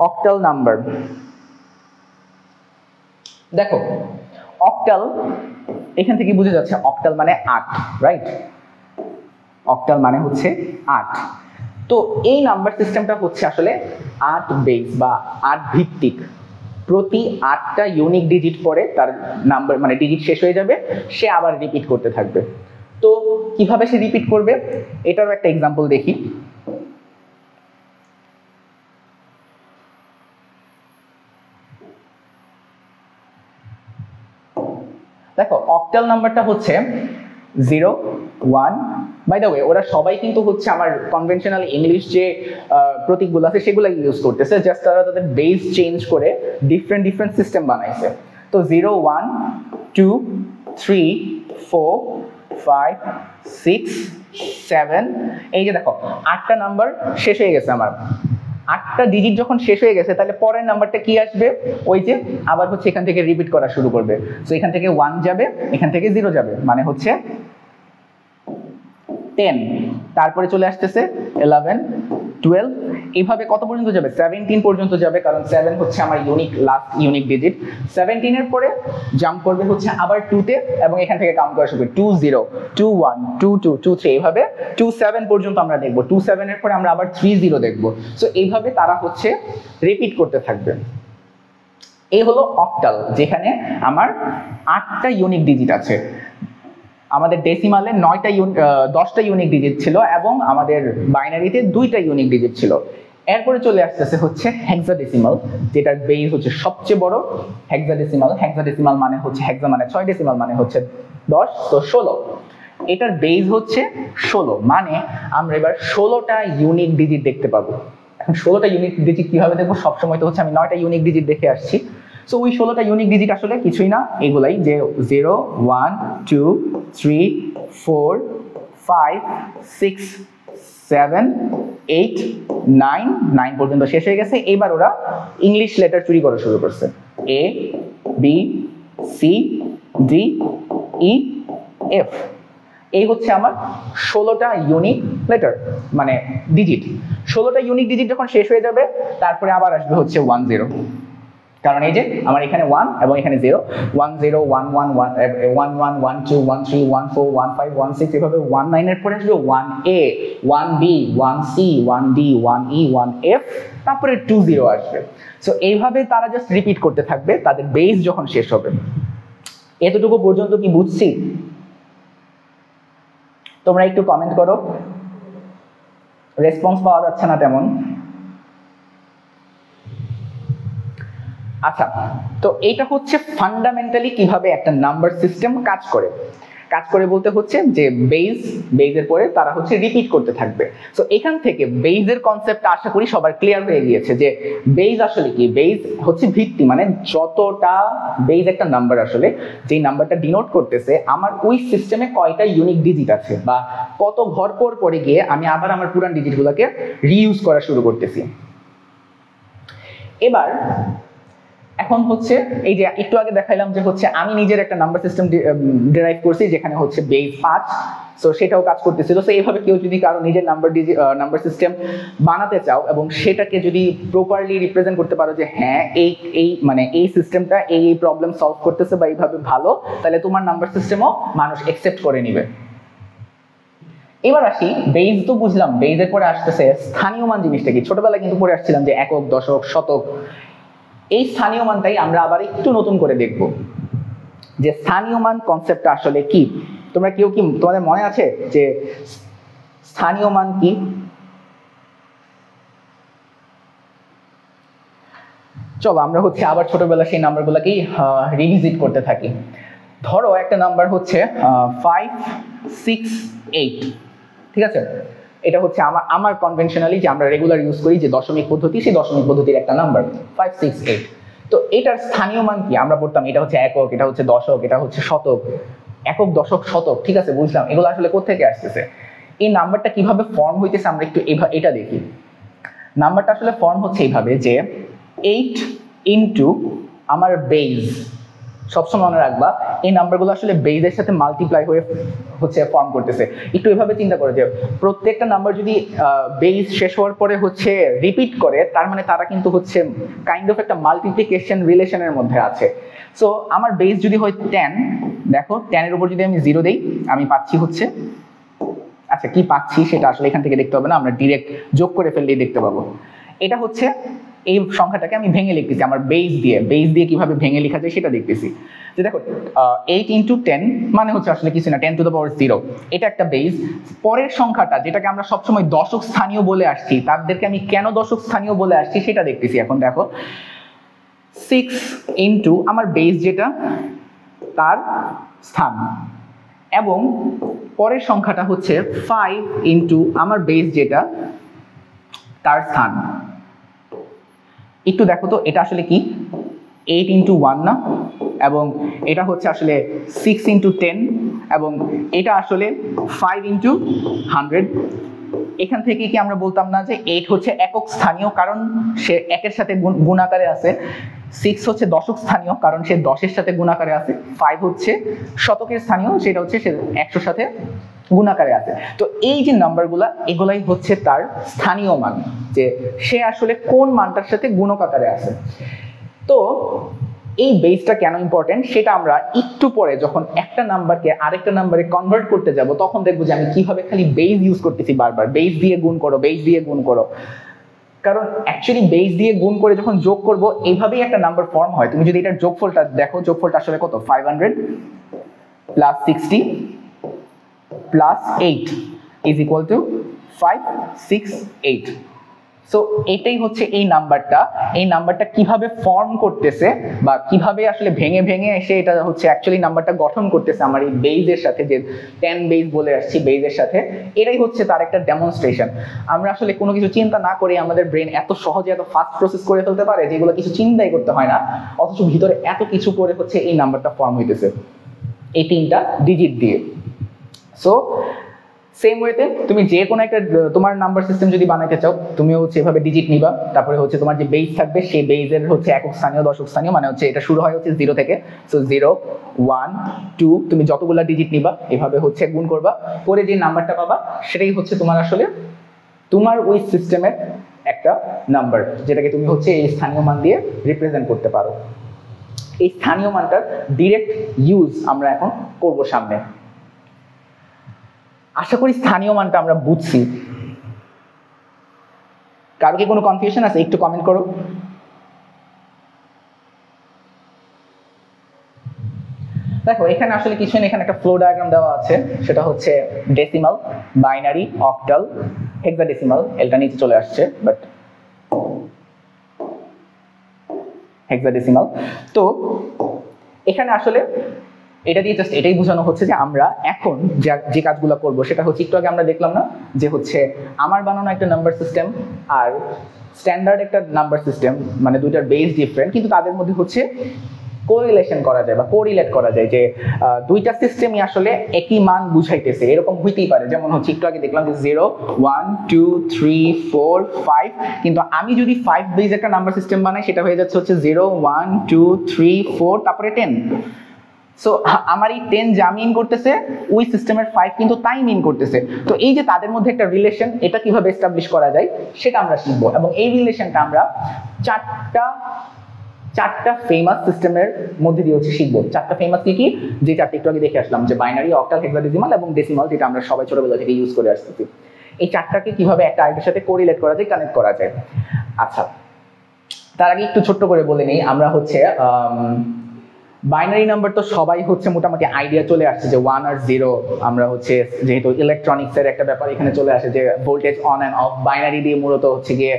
Octal number. দেখো অক্টাল এখান থেকে বুঝে যাচ্ছে অক্টাল মানে 8, রাইট? অক্টাল মানে হচ্ছে 8। তো এই নাম্বার সিস্টেমটা হচ্ছে আসলে 8 বেস বা 8 ভিত্তিক। প্রতি 8টা ইউনিক ডিজিট পরে তার নাম্বার মানে ডিজিট শেষ হয়ে যাবে, সে আবার রিপিট করতে থাকবে। তো কিভাবে সে রিপিট করবে এটারও একটা এক্সাম্পল দেখি। দেখো অক্টাল নাম্বারটা হচ্ছে 0 1। বাই দ্য ওয়ে ওরা সবাই কিন্তু হচ্ছে আমার কনভেনশনাল ইংলিশ যে প্রতীকগুলো আছে সেগুলো ইউজ করতেছে, জাস্ট তারা তাদের বেস চেঞ্জ করে ডিফারেন্ট ডিফারেন্ট সিস্টেম বানাইছে। তো 0 1 2 3 4 5 6 7। এই যে দেখো 8টা নাম্বার শেষ হয়ে গেছে আমার। 8টা ডিজিট যখন শেষ হয়ে গেছে তাহলে পরের নাম্বারটা কি আসবে? ওই যে আবার হচ্ছে এখান থেকে রিপিট করা শুরু করবে। সো এখান থেকে 1 যাবে, এখান থেকে 0 যাবে, মানে হচ্ছে 10। তারপরে চলে আসতেছে 11 12, এইভাবে কত পর্যন্ত যাবে? 17 পর্যন্ত যাবে, কারণ 7 হচ্ছে আমার লাস্ট ইউনিক ডিজিট। 17 এর পরে জাম্প করবে হচ্ছে আবার 2 তে, এবং এখান থেকে কাউন্ট করা শুরু করবে 2 0 2 1 2 2 2 3, এইভাবে 2 7 পর্যন্ত আমরা দেখবো। 2 7 এর পরে আমরা আবার 3 0 দেখবো। সো এইভাবে তারা হচ্ছে রিপিট করতে থাকবে। এই হলো অক্টাল, যেখানে আমার 8টা ইউনিক ডিজিট আছে। আমাদের ডেসিমালে 10টা ইউনিক ডিজিট ছিল এবং আমাদের বাইনারিতে 2টা ইউনিক ডিজিট ছিল। এরপরে চলে আসতেছে হচ্ছে হেক্সাডেসিমাল, যেটার বেস হচ্ছে সবচেয়ে বড়। হেক্সাডেসিমাল মানে হচ্ছে হেক্সা মানে 6, ডেসিমাল মানে হচ্ছে 10, তো 16। এটার বেস হচ্ছে 16, মানে আমরা এবার 16টা ইউনিক ডিজিট দেখতে পাবো। এখন 16টা ইউনিক ডিজিট কিভাবে দেখবো? সবসময় তো হচ্ছে আমি 9টা ইউনিক ডিজিট দেখে আসছি। সো ওই 16টা ইউনিক ডিজিট আসলে কিছুই না, এগুলাই যে 0 1 2 3 4 5 6 7 8 9 9 পর্যন্ত শেষ হয়ে গেছে। এবার ওরা ইংলিশ লেটার চুরি করা শুরু করছে। A B C D E F। এই হচ্ছে আমার 16টা ইউনিক লেটার মানে ডিজিট। 16টা ইউনিক ডিজিট যখন শেষ হয়ে যাবে তারপরে আবার আসবে হচ্ছে 1 0, কারণ এই যে আমার এখানে 1 এবং এখানে 0 1 0 1 1 1 1 1 2 1 3 1 4 1 5 1 6, এভাবে 1 9 এর পরে আসবে 1A 1B 1C 1D 1E 1F, তারপরে 2 0 আসবে। সো এইভাবে তারা জাস্ট রিপিট করতে থাকবে তাদের বেস যখন শেষ হবে। এতটুকু পর্যন্ত কি বুঝছি? তোমরা একটু কমেন্ট করো, রেসপন্স পাওয়া যাচ্ছে না তেমন। আচ্ছা, তো এইটা হচ্ছে ফান্ডামেন্টালি কিভাবে একটা নাম্বার সিস্টেম কাজ করে বলতে হচ্ছে যে বেজের পরে তারা হচ্ছে রিপিট করতে থাকবে। সো এখান থেকে বেজের কনসেপ্টটা আশা করি সবার ক্লিয়ার হয়ে গিয়েছে যে বেজ আসলে কি। বেজ হচ্ছে ভিত্তি, মানে যতটা বেজ একটা নাম্বার আসলে যেই নাম্বারটা ডিনোট করতেছে আমার ওই সিস্টেমে কয়টা ইউনিক ডিজিট আছে বা কত ঘর পরে গিয়ে আমি আবার আমার পুরান ডিজিটগুলোকে রিইউজ করা শুরু করতেছি। এবার এখন হচ্ছে এই যে একটু আগে দেখাইলাম যে হচ্ছে আমি নিজের একটা নাম্বার সিস্টেম ডিরাইভ করছি যেখানে হচ্ছে বেস 5, সো সেটাও কাজ করতেছিল। সো এইভাবে কেউ যদি কারো নিজের নাম্বার সিস্টেম বানাতে চাও এবং সেটাকে যদি প্রপারলি রিপ্রেজেন্ট করতে পারো যে হ্যাঁ এই মানে এই সিস্টেমটা এই প্রবলেম সলভ করতেছে বা এইভাবে ভালো, তাহলে তোমার নাম্বার সিস্টেমও মানুষ অ্যাকসেপ্ট করে নিবে। এবার আসি, বেজ তো বুঝলাম, বেজের পরে আসতেছে স্থানীয় মান জিনিসটা কি। ছোটবেলায় কিন্তু পড়ে আসছিলাম যে একক, দশক, শতক। এই স্থানীয় মানটাই আমরা আবার একটু নতুন করে দেখব যে স্থানীয় মান কনসেপ্টটা আসলে কি। তোমরা কেউ কি তোমাদের মনে আছে যে স্থানীয় মান কি? চলো আমরা হচ্ছে আবার ছোটবেলা সেই নাম্বারগুলোকেই রিভিজিট করতে থাকি। ধরো একটা নাম্বার হচ্ছে 5 6 8, ঠিক আছে? এটা হচ্ছে আমার কনভেনশনালি যে আমরা রেগুলার ইউজ করি যে দশমিক পদ্ধতি, সেই দশমিক পদ্ধতির একটা নাম্বার 5 6 8। তো তো এটার স্থানীয় মান কি আমরা পড়তাম, এটা হচ্ছে একক, এটা হচ্ছে দশক, এটা হচ্ছে শতক, একক দশক শতক, ঠিক আছে বুঝলাম, এগুলো আসলে কোত্থেকে আসতেছে, এই নাম্বারটা কিভাবে ফর্ম হইতেছে আমরা একটু এটা দেখি। নাম্বারটা আসলে ফর্ম হচ্ছে এইভাবে যে 8 ইন্টু আমার বেজ, সবসময় মনে রাখবা এই নাম্বারগুলো আসলে বেজের সাথে মাল্টিপ্লাই হয়ে হচ্ছে ফর্ম করতেছে। একটু এভাবে চিন্তা করে যে প্রত্যেকটা নাম্বার যদি বেজ শেষ হওয়ার পরে হচ্ছে রিপিট করে, তার মানে তারা কিন্তু হচ্ছে কাইন্ড অফ একটা মাল্টিপ্লিকেশন রিলেশনের মধ্যে আছে। সো আমার বেজ যদি হয় 10, দেখো 10 এর উপর যদি আমি 0 দেই, আমি পাচ্ছি হচ্ছে, আচ্ছা কি পাচ্ছি সেটা আসলে এখান থেকে দেখতে হবে না, আমরা ডিরেক্ট যোগ করে ফেললেই দেখতে পাবো। এটা হচ্ছে এই সংখ্যাটাকে আমি ভেঙে লিখতেছি আমার বেজ দিয়ে কিভাবে ভেঙে লেখা যায় সেটা দেখতেছি। যে দেখো 8 ইন্টু 10 মানে হচ্ছে আসলে কিছু না, 10 টু দ্য পাওয়ার 0, এটা একটা বেজ। পরের সংখ্যাটা যেটাকে আমরা সবসময় দশক স্থানীয় বলে আসছি, তাদেরকে আমি কেন দশক স্থানীয় বলে আসছি সেটা দেখতেছি। এখন দেখো 6 ইন্টু আমার বেজ যেটা তার স্থান, এবং পরের সংখ্যাটা হচ্ছে 5 ইন্টু আমার বেজ যেটা তার স্থান। একটু দেখো তো এটা আসলে কি, 8 ইন্টু 1 না, এবং এটা হচ্ছে আসলে 6 ইন্টু 10, এবং এটা আসলে 5 ইন্টু 100। এখান থেকে কি আমরা বলতাম না যে 8 হচ্ছে একক স্থানীয়, কারণ সে একের সাথে গুণাকারে আছে, 6 হচ্ছে দশক স্থানীয় কারণ সে 10-এর সাথে গুণাকারে আছে, 5 হচ্ছে শতকের স্থানীয়, সেটা হচ্ছে সে 100-র সাথে গুণাকারে আছে। তো এই যে নাম্বারগুলা, এগুলাই হচ্ছে তার স্থানীয় মান, যে সে আসলে কোন মানটার সাথে গুণক আকারে আছে। তো এই বেসটা কেন ইম্পর্টেন্ট সেটা আমরা একটু পরে যখন একটা নাম্বারকে আরেকটা নাম্বারে কনভার্ট করতে যাব তখন দেখবো যে আমি কিভাবে খালি বেস ইউজ করতেছি, বারবার বেস দিয়ে গুণ করো, বেস দিয়ে গুণ করো। কারণ অ্যাকচুয়ালি বেস দিয়ে গুণ করে যখন যোগ করব এইভাবেই একটা নাম্বার ফর্ম হয়। তুমি যদি এটার যোগফলটা দেখো, যোগফলটা আসলে কত, 500 plus 60 plus 8 is equal to 568। So এটাই হচ্ছে এই নাম্বারটা কিভাবে ফর্ম করতেছে বা কিভাবে আসলে ভেঙে ভেঙে এসে এটা হচ্ছে অ্যাকচুয়ালি নাম্বারটা গঠন করতেছে আমার এই বেজের সাথে, যে 10 বেজ বলে আসছি বেজের সাথে, এটাই হচ্ছে তার একটা ডেমনস্ট্রেশন। আমরা আসলে কোনো কিছু চিন্তা না করে আমাদের ব্রেন এত সহজে এত ফাস্ট প্রসেস করে ফেলতে পারে যেগুলো কিছু চিন্তাই করতে হয় না, অথচ ভিতরে এত কিছু করে হচ্ছে এই নাম্বারটা ফর্ম হইতেছে এই 3টা ডিজিট দিয়ে। সো সেম ওয়েতে তুমি যে কোনো একটা তোমার নাম্বার সিস্টেম যদি বানাইতে চাও, তুমি হচ্ছে এভাবে ডিজিট নিবা, তারপরে হচ্ছে তোমার যে বেস থাকবে সেই বেজের হচ্ছে একক স্থানীয় দশক স্থানীয়, মানে হচ্ছে এটা শুরু হয় হচ্ছে 0 থেকে। সো 0 1 2 তুমি যতগুলা ডিজিট নিবা এভাবে হচ্ছে গুণ করবা, করে যে নাম্বারটা পাবা সেটাই হচ্ছে তোমার আসলে তোমার ওই সিস্টেমের একটা নাম্বার, যেটাকে তুমি হচ্ছে এই স্থানীয় মান দিয়ে রিপ্রেজেন্ট করতে পারো। এই স্থানীয় মানটার ডিরেক্ট ইউজ আমরা এখন করব সামনে। আশা করি স্থানীয় মানটা আমরা বুঝছি। কারো কি কোনো কনফিউশন আছে? একটু কমেন্ট করো। দেখো এখানে আসলে কিছু না, এখানে একটা ফ্লো ডায়াগ্রাম দেওয়া আছে, সেটা হচ্ছে ডেসিমাল, বাইনারি, অক্টাল, হেক্সাডেসিমাল, এটা নিচে চলে আসছে, বাট হেক্সাডেসিমাল। তো এখানে আসলে এটা দিয়ে জাস্ট এটাই বোঝানো হচ্ছে যে আমরা এখন যে কাজগুলো করব সেটা হচ্ছে, একটু আগে আমরা দেখলাম না যে হচ্ছে আমার বানানো একটা নাম্বার সিস্টেম আর স্ট্যান্ডার্ড একটা নাম্বার সিস্টেম, মানে দুইটার বেস ডিফারেন্ট, কিন্তু তাদের মধ্যে হচ্ছে কোরিলেশন করা যায় বা কোরিলেট করা যায়, যে দুইটা সিস্টেমই আসলে একই মান বুঝাইতেছে, এরকম হইতেই পারে। যেমন হচ্ছে একটু আগে দেখলাম যে 0 1 2 3 4 5, কিন্তু আমি যদি 5 বেস একটা নাম্বার সিস্টেম বানাই সেটা হয়ে যাচ্ছে হচ্ছে 0 1 2 3 4 তারপরে 10। সো আমার এই 10 যা মিন করতেছে ওই সিস্টেমের 5 কিন্তু তাই মিন করতেছে। তো এই যে তাদের মধ্যে একটা রিলেশন, এটা কিভাবে এস্টাবলিশ করা যায় সেটা আমরা শিখবো, এবং এই রিলেশনটা আমরা চারটা ফেমাস সিস্টেমের মধ্যে দিয়ে হচ্ছে শিখবো। চারটা ফেমাস কি, যে চারটা একটু আগে দেখে আসলাম, যে বাইনারি, অক্টাল, হেক্সাডেসিমাল এবং ডেসিমাল, যেটা আমরা সবাই ছোটবেলা থেকে ইউজ করে আসতেছি। এই চারটাকে কিভাবে একটা আরেকটার সাথে কোরিলেট করা যায়, কানেক্ট করা যায়। আচ্ছা, তার আগে একটু ছোট্ট করে বলে নিই, আমরা হচ্ছে বাইনারি নাম্বার তো সবাই হচ্ছে মোটামুটি আইডিয়া চলে আসছে যে 1 আর 0, আমরা হচ্ছে যেহেতু ইলেকট্রনিক্সের একটা ব্যাপার এখানে চলে আসে যে voltage on and of, binary দিয়ে মূলত হচ্ছে গিয়ে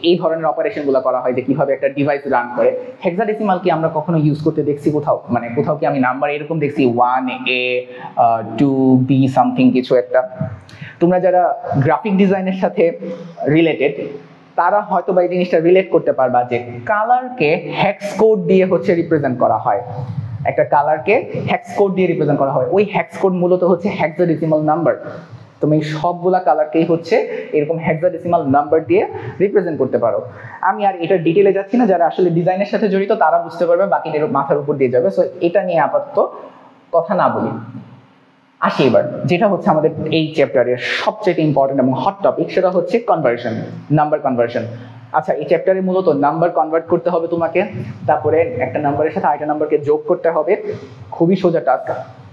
এই ধরনের অপারেশন গুলো করা হয়, যে কিভাবে একটা ডিভাইস রান করে। হেক্সাডেসিমাল কি আমরা কখনো ইউজ করতে দেখছি কোথাও? মানে কোথাও কি আমি নাম্বার এরকম দেখছি 1A 2B সামথিং কিছু একটা? তোমরা যারা গ্রাফিক ডিজাইনের সাথে রিলেটেড তারা হয়তো বা এই জিনিসটা রিলেট করতে পারবা যে কালারকে হেক্স কোড দিয়ে হচ্ছে রিপ্রেজেন্ট করা হয়। একটা কালারকে হেক্স কোড দিয়ে রিপ্রেজেন্ট করা হয়, ওই হেক্স কোড মূলত হচ্ছে হেক্সাডেসিমাল নাম্বার। তুমি সবগুলা কালারকেই হচ্ছে এরকম হেক্সাডেসিমাল নাম্বার দিয়ে রিপ্রেজেন্ট করতে পারো। আমি আর এটা ডিটেলে যাচ্ছি না, যারা আসলে ডিজাইনের সাথে জড়িত তারা বুঝতে পারবে, বাকিটা মাথার উপর দিয়ে যাবে। সো এটা নিয়ে আপাতত কথা না বলি, আসি এবার যেটা হচ্ছে আমাদের এই চ্যাপ্টারের সবচেয়ে ইম্পর্টেন্ট এবং হট টপিক, সেটা হচ্ছে কনভার্সন, নাম্বার কনভার্সন। আচ্ছা, এই চ্যাপ্টারে মূলত নাম্বার কনভার্ট করতে হবে তোমাকে, তারপরে একটা নাম্বারের সাথে আরেকটা নাম্বারকে যোগ করতে হবে। খুবই সোজা টাস্ক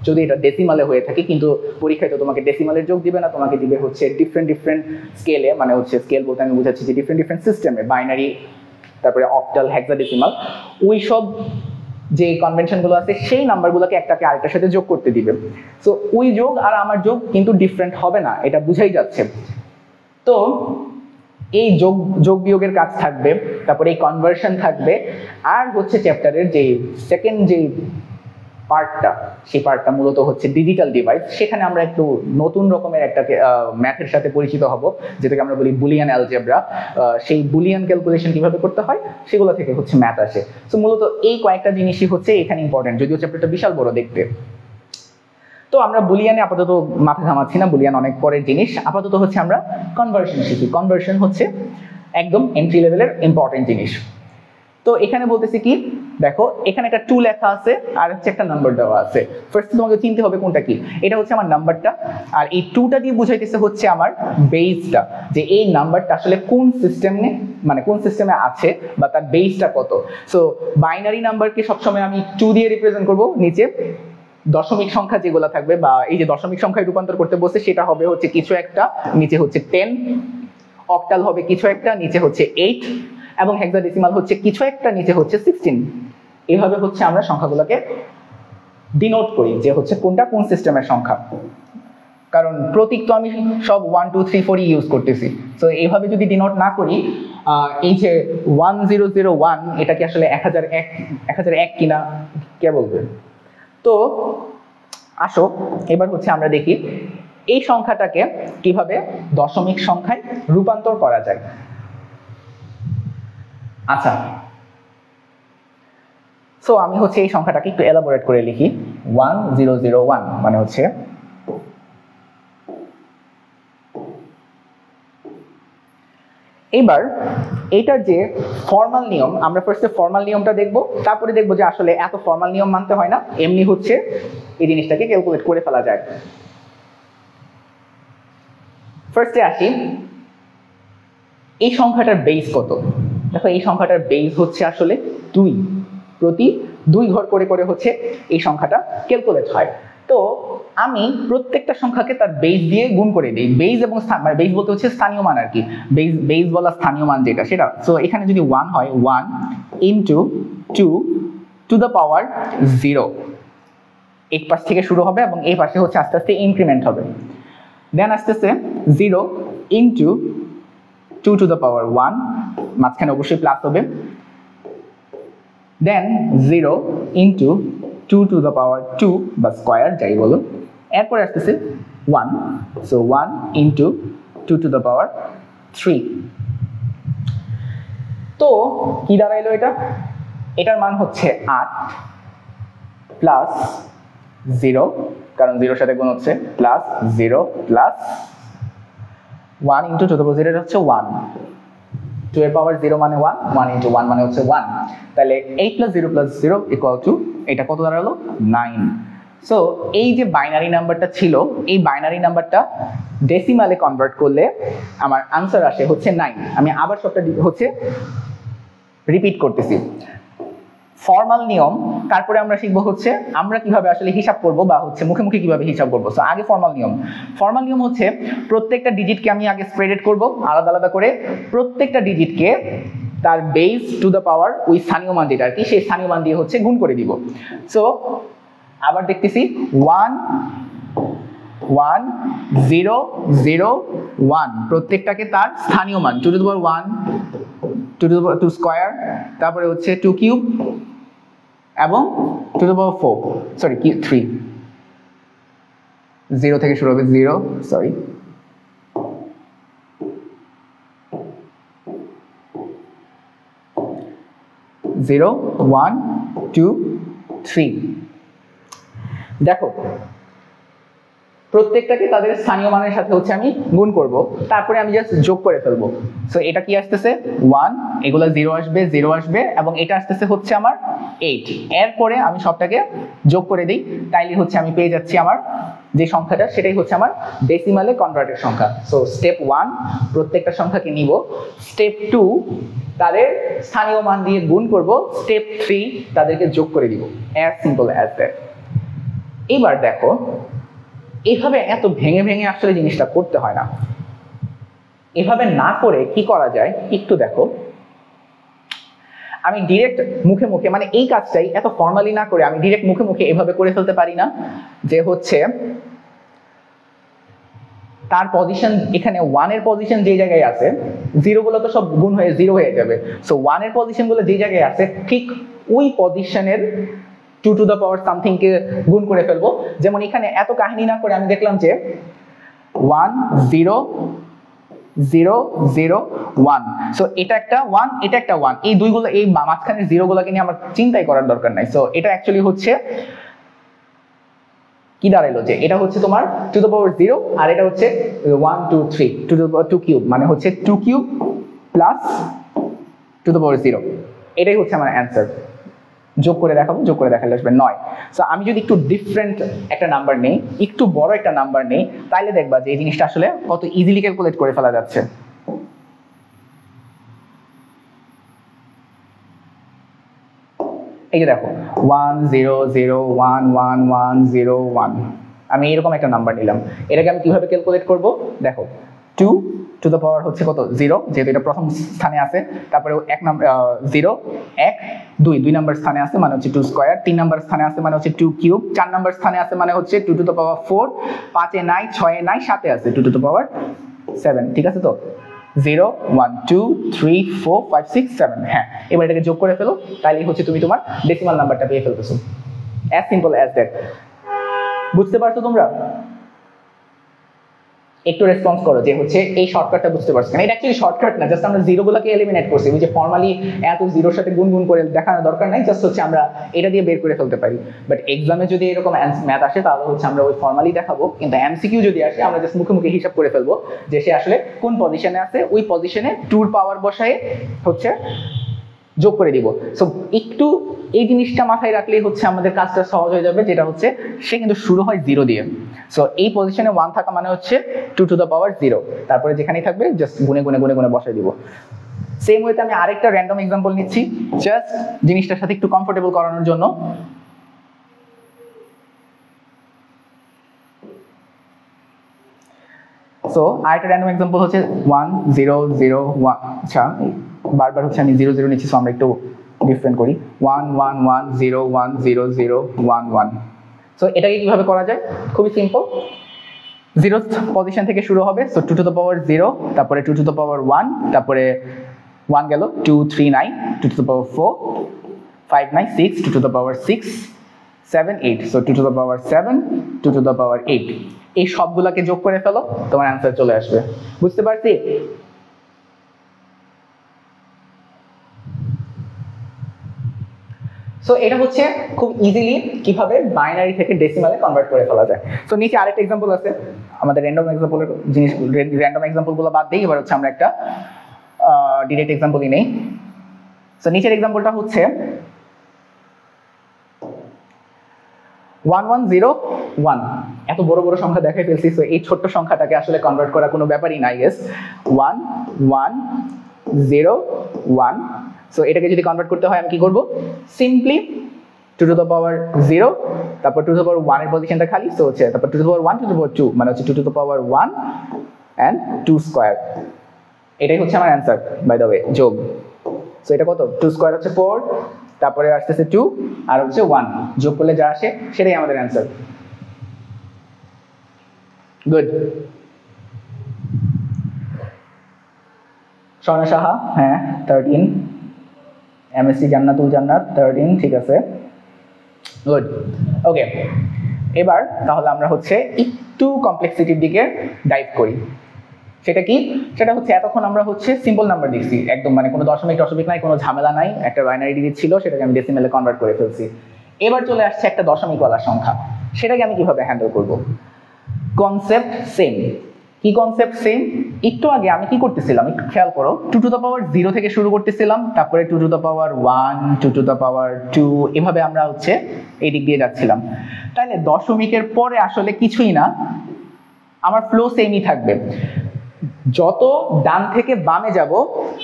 যদি এটা ডেসিমালে হয়ে থাকে, কিন্তু পরীক্ষায় তো তোমাকে ডেসিমালের যোগ দিবে না, তোমাকে দিবে হচ্ছে ডিফারেন্ট স্কেলে, মানে হচ্ছে স্কেল বলতে আমি বুঝাচ্ছি যে ডিফারেন্ট সিস্টেমে, বাইনারি, তারপরে অক্টাল, হেক্সাডেসিমাল, ওই সব যে কনভেনশনগুলো আছে সেই নাম্বারগুলোকে একটাকে আরেকটার সাথে যোগ করতে দিবে। সো ওই যোগ আর আমার যোগ কিন্তু ডিফারেন্ট হবে না, এটা বুঝাই যাচ্ছে। তো এই যোগ বিয়োগের কাজ থাকবে, তারপরে এই কনভার্সন থাকবে, আর হচ্ছে চ্যাপ্টারের যে সেকেন্ড যে পার্টটা, সেই পার্টটা মূলত হচ্ছে ডিজিটাল ডিভাইস। সেখানে আমরা একটু নতুন রকমের একটা ম্যাথের সাথে পরিচিত হব, যেটাকে আমরা বলি বুলিয়ান অ্যালজেব্রা। সেই বুলিয়ান ক্যালকুলেশন কিভাবে করতে হয় সেগুলো থেকে হচ্ছে ম্যাথ আসে। সো মূলত এই কয়েকটা জিনিসই হচ্ছে এখানে ইম্পর্টেন্ট, যদিও চ্যাপ্টারটা বিশাল বড় দেখতে। তো আমরা বুলিয়ানে আপাতত মাথা ঘামাচ্ছি না, বুলিয়ান অনেক পরের জিনিস। আপাতত হচ্ছে আমরা কনভার্সন শিখি। কনভার্সন হচ্ছে একদম এন্ট্রি লেভেলের ইম্পর্টেন্ট জিনিস। তো এখানে বলতেছি কি, দেখো এখানে একটা 2 লেখা আছে আর হচ্ছে একটা নাম্বার দেওয়া আছে। ফার্স্ট তোমাকে চিনতে হবে কোনটা কি। এটা হচ্ছে আমার নাম্বারটা, আর এই 2টা দিয়ে বুঝাইতেছে হচ্ছে আমার বেসটা, যে এই নাম্বারটা আসলে কোন সিস্টেমে, মানে কোন সিস্টেমে আছে বা তার বেসটা কত। সো বাইনারি নাম্বারকে সবসময় আমি 2 দিয়ে রিপ্রেজেন্ট করব, নিচে দশমিক সংখ্যা যেগুলো থাকবে বা এই যে দশমিক সংখ্যায় রূপান্তর করতে বসে সেটা হবে হচ্ছে কিছু একটা, নিচে হচ্ছে 10, অক্টাল হবে কিছু একটা, নিচে হচ্ছে 8, এবং হেক্সাডেসিমাল হচ্ছে কিছু একটা, নিচে হচ্ছে 16। এইভাবে হচ্ছে আমরা সংখ্যাগুলোকে ডিনোট করি যে হচ্ছে কোনটা কোন সিস্টেমের সংখ্যা। কারণ প্রতীক তো আমি সব 1 2 3 4 ইউজ করতেছি। তো এইভাবে যদি ডিনোট না করি, এই যে 1001 এটা কি আসলে 1001 কিনা কে বলবে। তো আসো এবার হচ্ছে আমরা দেখি এই সংখ্যাটাকে কিভাবে দশমিক সংখ্যায় রূপান্তর করা যায়। আচ্ছা, সো আমি হচ্ছে এই সংখ্যাটাকে একটু এলাবোরেট করে লিখি। 1001 মানে হচ্ছে এবার এইটার যে ফর্মাল নিয়ম, আমরা ফার্স্টে ফর্মাল নিয়মটা দেখব, তারপরে দেখব যে আসলে এত ফর্মাল নিয়ম মানতে হয় না, এমনি হচ্ছে এই জিনিসটাকে ক্যালকুলেট করে ফেলা যায়। ফার্স্টে আসি, এই সংখ্যাটার বেস কত। দেখো এই সংখ্যাটার বেস হচ্ছে আসলে 2, প্রতি 2 ঘর করে করে হচ্ছে এই সংখ্যাটা ক্যালকুলেট হয়। তো আমি প্রত্যেকটা সংখ্যাকে তার বেস দিয়ে গুণ করে দিই। বেস এবং মানে বেস বলতে হচ্ছে স্থানীয় মান আর কি, বেস বলা স্থানীয় মান যেটা সেটা। সো এখানে যদি 1 হয়, 1 ইন্টু 2 টু দ্য পাওয়ার 0, এক পাশ থেকে শুরু হবে এবং এই পাশে হচ্ছে আস্তে আস্তে ইনক্রিমেন্ট হবে। দেন আস্তে আস্তে 0 ইন্টু 2 টু দ্য পাওয়ার 1, মাঝখানে অবশ্যই প্লাস হবে। দেন 0 ইন্টু 2 টু দ্য পাওয়ার 2 বা স্কোয়ার যাই বলুন, এরপরে আসতেছে 1, সো 1 ইন্টু 2 টু দ্য পাওয়ার 3। তো কি দাঁড়াইলো এটা, এটার মান হচ্ছে 8 প্লাস 0, কারণ 0 সাথে গুণ হচ্ছে, plus 0 plus 1 into 2 to the পাওয়ার 0 হচ্ছে 1, 2 এর পাওয়ার 0 মানে 1, 1 ইন্টু 1 মানে হচ্ছে 1। তাহলে 8 প্লাস 0 প্লাস 0 ইকুয়াল টু, এটা কত দাঁড়ালো 9। সো এই যে বাইনারি নাম্বারটা ছিল, এই বাইনারি নাম্বারটা ডেসিমালে কনভার্ট করলে আমার আনসার আসে হচ্ছে 9। আমি আবার সবটা হচ্ছে রিপিট করতেছি। ফর্মাল নিয়ম, তারপরে আমরা শিখবো হচ্ছে আমরা কিভাবে আসলে হিসাব করব বা হচ্ছে মুখে মুখে কিভাবে হিসাব করব। সো আগে ফর্মাল নিয়ম। ফর্মাল নিয়ম হচ্ছে প্রত্যেকটা ডিজিটকে আমি আগে স্প্রেডেড করব আলাদা আলাদা করে, প্রত্যেকটা ডিজিটকে তার বেস টু দ্য পাওয়ার ওই স্থানীয় মান যেটা আর কি, সেই স্থানীয় মান দিয়ে হচ্ছে গুণ করে দিব। সো আবার দেখতেছি 1 1 0 0 1, প্রত্যেকটাকে তার স্থানীয় মান 2 to the power 1, 2 to the power 2 square, তারপরে হচ্ছে 2 কিউব এবং 2 টু দ্য পাওয়ার 4, সরি কি 3, 0 থেকে শুরু হবে 0, সরি 0 1 2 3 দেখো প্রত্যেকটাকে তাদের স্থানীয় মানের সাথে হচ্ছে আমি গুণ করব, তারপরে আমি জাস্ট যোগ করে ফেলবো। সো এটা কি আসতেছে 1, এগুলা 0 আসবে 0 আসবে, এবং এটা আসতেছে হচ্ছে আমার 8। এরপরে আমি সবটাকে যোগ করে দিই, তাইলে হচ্ছে আমি পেয়ে যাচ্ছি আমার যে সংখ্যাটা সেটাই হচ্ছে আমার ডেসিমালে কনভার্টেড সংখ্যা। সো স্টেপ 1 প্রত্যেকটা সংখ্যাকে নিব, স্টেপ 2 তাদের স্থানীয় মান দিয়ে গুণ করব, স্টেপ 3 তাদেরকে যোগ করে দিব। As simple as that. এবার দেখো এভাবে এত ভেঙে ভেঙে আসলে জিনিসটা করতে হয় না। এভাবে না করে কি করা যায় একটু দেখো। আমি ডিরেক্ট মুখে মুখে, মানে এই কাজটাই এত ফর্মালি না করে আমি ডিরেক্ট মুখে মুখে এভাবে করে ফেলতে পারি না, যে হচ্ছে তার পজিশন এখানে 1 এর পজিশন যে জায়গায় আছে, 0 গুলো তো সব গুণ হয়ে 0 হয়ে যাবে। সো 1 এর পজিশন গুলো যে জায়গায় আছে ঠিক ওই পজিশনের 2 টু দ্য পাওয়ার সামথিং কে গুণ করে ফেলবো। যেমন এখানে এত কাহিনী না করে আমি দেখলাম যে 1 0 0 0 1, সো এটা একটা 1 এটা একটা 1, এই দুইগুলো এই মাঝখানের 0 গুলোকে নিয়ে আমার চিন্তাই করার দরকার নাই। সো এটা অ্যাকচুয়ালি হচ্ছে কি দাঁড়াইলো, যে এটা হচ্ছে তোমার 2 টু দ্য পাওয়ার 0 আর এটা হচ্ছে 1 2 3 2 টু দ্য পাওয়ার 2 কিউব, মানে হচ্ছে 2 কিউব প্লাস 2 টু দ্য পাওয়ার 0। এটাই হচ্ছে আমার অ্যান্সার। যোগ করে দেখাবো, যোগ করে দেখালে আসবে 9। সো আমি যদি একটু ডিফারেন্ট একটা নাম্বার নেই, একটু বড় একটা নাম্বার নেই, তাইলে দেখবা যে এই জিনিসটা আসলে কত ইজিলি ক্যালকুলেট করে ফেলা যাচ্ছে। এই যে দেখো 1 0 0 1 1 1 0 1, আমি এরকম একটা নাম্বার নিলাম। এটাকে আমি কিভাবে ক্যালকুলেট করব দেখো, 2 টু দ্য পাওয়ার হচ্ছে কত 0, যেহেতু এটা প্রথম স্থানে আছে, তারপরে 1 নাম্বার 0 1 2 নাম্বার স্থানে আছে মানে হচ্ছে 2 স্কয়ার, 3 নাম্বার স্থানে আছে মানে হচ্ছে 2 কিউব, 4 নাম্বার স্থানে আছে মানে হচ্ছে 2 টু দ্য পাওয়ার 4, 5 এ নাই, 6 এ নাই, 7 এ আছে 2 টু দ্য পাওয়ার 7। ঠিক আছে তো 0 1 2 3 4 5 6 7। হ্যাঁ, এবার এটাকে যোগ করে ফেলো, তাইলেই হচ্ছে তুমি তোমার ডেসিমাল নাম্বারটা পেয়ে ফেলতেছো। As simple as that. বুঝতে পারছো তোমরা? একটু রেসপন্স করো যে হচ্ছে এই শর্টকাটটা বুঝতে পারছো কিনা। এটা অ্যাকচুয়ালি শর্টকাট না, জাস্ট আমরা জিরোগুলোকে এলিমিনেট করছি। ওই যে ফর্মালি এত জিরোর সাথে গুণ গুণ করে দেখানোর দরকার নাই, জাস্ট হচ্ছে আমরা এটা দিয়ে বের করে ফেলতে পারি। বাট এক্সামে যদি এরকম ম্যাথ আসে তাহলে হচ্ছে আমরা ওই ফর্মালি দেখাবো, কিন্তু এমসিকিউ যদি আসে আমরা জাস্ট মুখে মুখে হিসাব করে ফেলবো যে সে আসলে কোন পজিশনে আছে, ওই পজিশনে 2 এর পাওয়ার বসায় হচ্ছে যোগ করে দিব। সো একটু এই জিনিসটা মাথায় রাখলেই হচ্ছে আমাদের কাজটা সহজ হয়ে যাবে, যেটা হচ্ছে সে কিন্তু শুরু হয় 0 দিয়ে। সো এই পজিশনে 1 থাকা মানে হচ্ছে 2 টু দ্য পাওয়ার 0, তারপরে যেখানেই থাকবে জাস্ট গুনে গুনে গুনে গুনে বসাই দিব। সেম ওয়েতে আমি আরেকটা র্যান্ডম এক্সাম্পল নিচ্ছি, জাস্ট জিনিসটার সাথে একটু কমফোর্টেবল করানোর জন্য। সো আরেকটা র্যান্ডম এক্সাম্পল হচ্ছে 1 0 0 1। আচ্ছা, বারবার হচ্ছে আমি 0 0 নিচ্ছি, সো আমরা একটু ডিফারেন্ট করি। 1 1 1 0 1 0 0 1 1। সো এটাকে কিভাবে করা যায়? খুবই সিম্পল। 0th পজিশন থেকে শুরু হবে, সো 2 টু দ্য পাওয়ার 0, তারপরে 2 টু দ্য পাওয়ার 1, তারপরে 1 গেল 2 3 9, 2 to the power 4 5 9 6, 2 to the power 6 7 8। So 2 to the power 7 2 to the পাওয়ার 8। এই সবগুলোকে যোগ করে ফেলো, তোমার অ্যান্সার চলে আসবে। বুঝতে পারছি? সো এটা হচ্ছে খুব ইজিলি কিভাবে বাইনারি থেকে ডেসিমালে কনভার্ট করে ফেলা যায়। সো নিচে আরেকটা এক্সাম্পল আছে, আমাদের র্যান্ডম এক্সাম্পলের জিনিস, র্যান্ডম এক্সাম্পলগুলো বাদ দিই, এবার হচ্ছে আমরা একটা ডিরেক্ট এক্সাম্পলই নেই। সো নিচের এক্সাম্পলটা হচ্ছে 1 1 0 1। এত বড় বড় সংখ্যা দেখাই ফেলছি, সো এই ছোট্ট সংখ্যাটাকে আসলে কনভার্ট করা কোনো ব্যাপারই নাই। গেস 1 1 0 1। সো এটাকে যদি কনভার্ট করতে হয় আমি কি করব? সিম্পলি 2 টু দ্য পাওয়ার 0, তারপর 2 টু দ্য পাওয়ার 1 এর পজিশনটা খালি, সো হচ্ছে তারপর 2 to the power 1 2 to the power 2, মানে হচ্ছে 2 to the power 1 and 2 square. এটাই হচ্ছে আমার অ্যান্সার বাই দ্য ওয়ে, যোগ। সো এটা কত? 2 স্কয়ার হচ্ছে 4, তারপরে আসতেছে 2 আর হচ্ছে 1, যোগ করলে যা আসে সেটাই আমাদের অ্যান্সার। গুড। স্বর্ণা সাহা, হ্যাঁ 13। এমএসসি জান্নাতুল জান্নাত 13, ঠিক আছে, গুড। ওকে, এবার তাহলে আমরা হচ্ছে একটু কমপ্লেক্সিটির দিকে ডাইভ করি। সেটা কি? সেটা হচ্ছে এতক্ষণ আমরা হচ্ছে সিম্পল নাম্বার দিচ্ছি, একদম মানে কোনো দশমিক টশমিক নাই, কোনো ঝামেলা নাই, একটা বাইনারি ডিজিট ছিল সেটাকে আমি ডেসিমেলে কনভার্ট করে ফেলছি। এবার চলে আসছে একটা দশমিকওয়ালা সংখ্যা, সেটাকে আমি কিভাবে হ্যান্ডেল করব? Concept same. কি কনসেপ্ট সেম? একটু আগে আমি কি করতেছিলাম একটু খেয়াল করো, 2 টু দ্য পাওয়ার 0 থেকে শুরু করতেছিলাম, তারপরে 2 to the power 1, 2 to the power 2, এভাবে আমরা হচ্ছে এই দিক দিয়ে যাচ্ছিলাম। তাহলে দশমিকের পরে আসলে কিছুই না, আমার ফ্লো সেমই থাকবে। যত ডান থেকে বামে যাব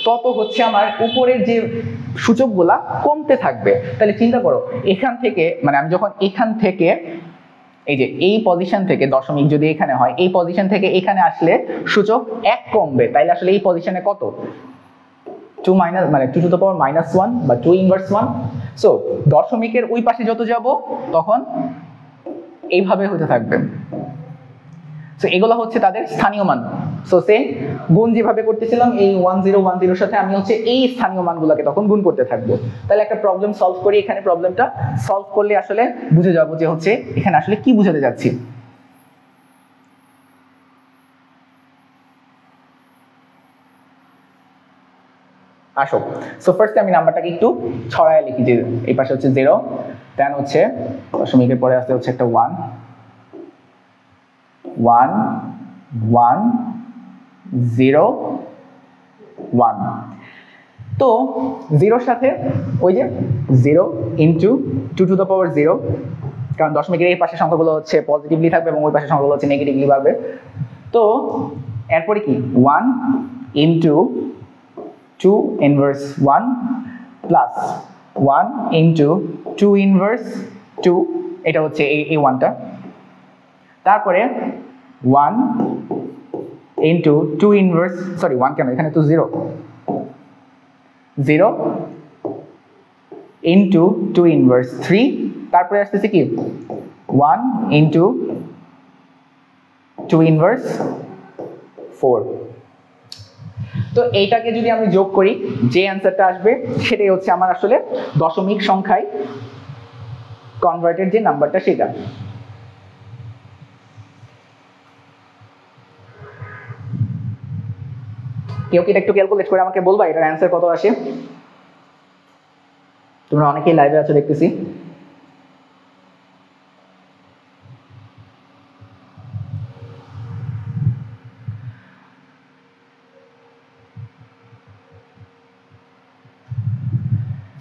তত হচ্ছে আমার উপরের যে সূচকগুলা কমতে থাকবে। তাহলে চিন্তা করো, এখান থেকে মানে আমি যখন এখান থেকে এই যে এই পজিশন থেকে দশমিক যদি এখানে হয়, এই পজিশন থেকে এখানে আসলে সূচক 1 কমবে, তাইলে আসলে এই পজিশনে কত? 2 মাইনাস মানে 2 টু দ্য পাওয়ার -1 বা 2 ইনভার্স 1। সো দশমিকের ওই পাশে যত যাব তখন এইভাবে হতে থাকবে। সো এগুলো হচ্ছে তাদের স্থানীয় মান। সো সেম গুণ যেভাবে করতেছিলাম এই 1010 সাথে আমি হচ্ছে এই স্থানীয় মানগুলোকে তখন গুণ করতে থাকবো। তাহলে একটা প্রবলেম সলভ করি, এখানে প্রবলেমটা সলভ করলে আসলে বুঝে যাবো যে হচ্ছে এখানে আসলে কি বুঝাতে যাচ্ছি। আসো, সো ফার্স্টে আমি নাম্বারটাকে একটু ছড়ায় লিখি, যে এই পাশে হচ্ছে 0, দেন হচ্ছে দশমিকের পরে আসতে হচ্ছে একটা 1 1 1 0 1। তো 0 সাথে ওই যে 0 ইন্টু 2 টু দ্য পাওয়ার 0, কারণ দশমিকের এই পাশের সংখ্যাগুলো হচ্ছে পজিটিভলি থাকবে এবং ওই পাশের সংখ্যাগুলো হচ্ছে নেগেটিভলি বাড়বে। তো এরপরে কি 1 into 2 inverse 1 plus 1 into 2 inverse 2, এটা হচ্ছে এই 1টা। তারপরে 1 ইন্টু 2 ইনভার্স, সরি 1 কেন, এখানে তো 0 0 ইন্টু 2 ইনভার্স 3, তারপরে আসতেছে কি 1 ইন্টু 2 ইনভার্স 4। তো এইটাকে যদি আমি যোগ করি, যে অ্যান্সারটা আসবে সেটাই হচ্ছে আমার আসলে দশমিক সংখ্যায় কনভার্টেড যে নাম্বারটা সেটা। কেউ কি এটা একটু ক্যালকুলেট করে আমাকে বলবা এটার অ্যান্সার কত আসে? তোমরা অনেকেই লাইভে আছো দেখতেছি।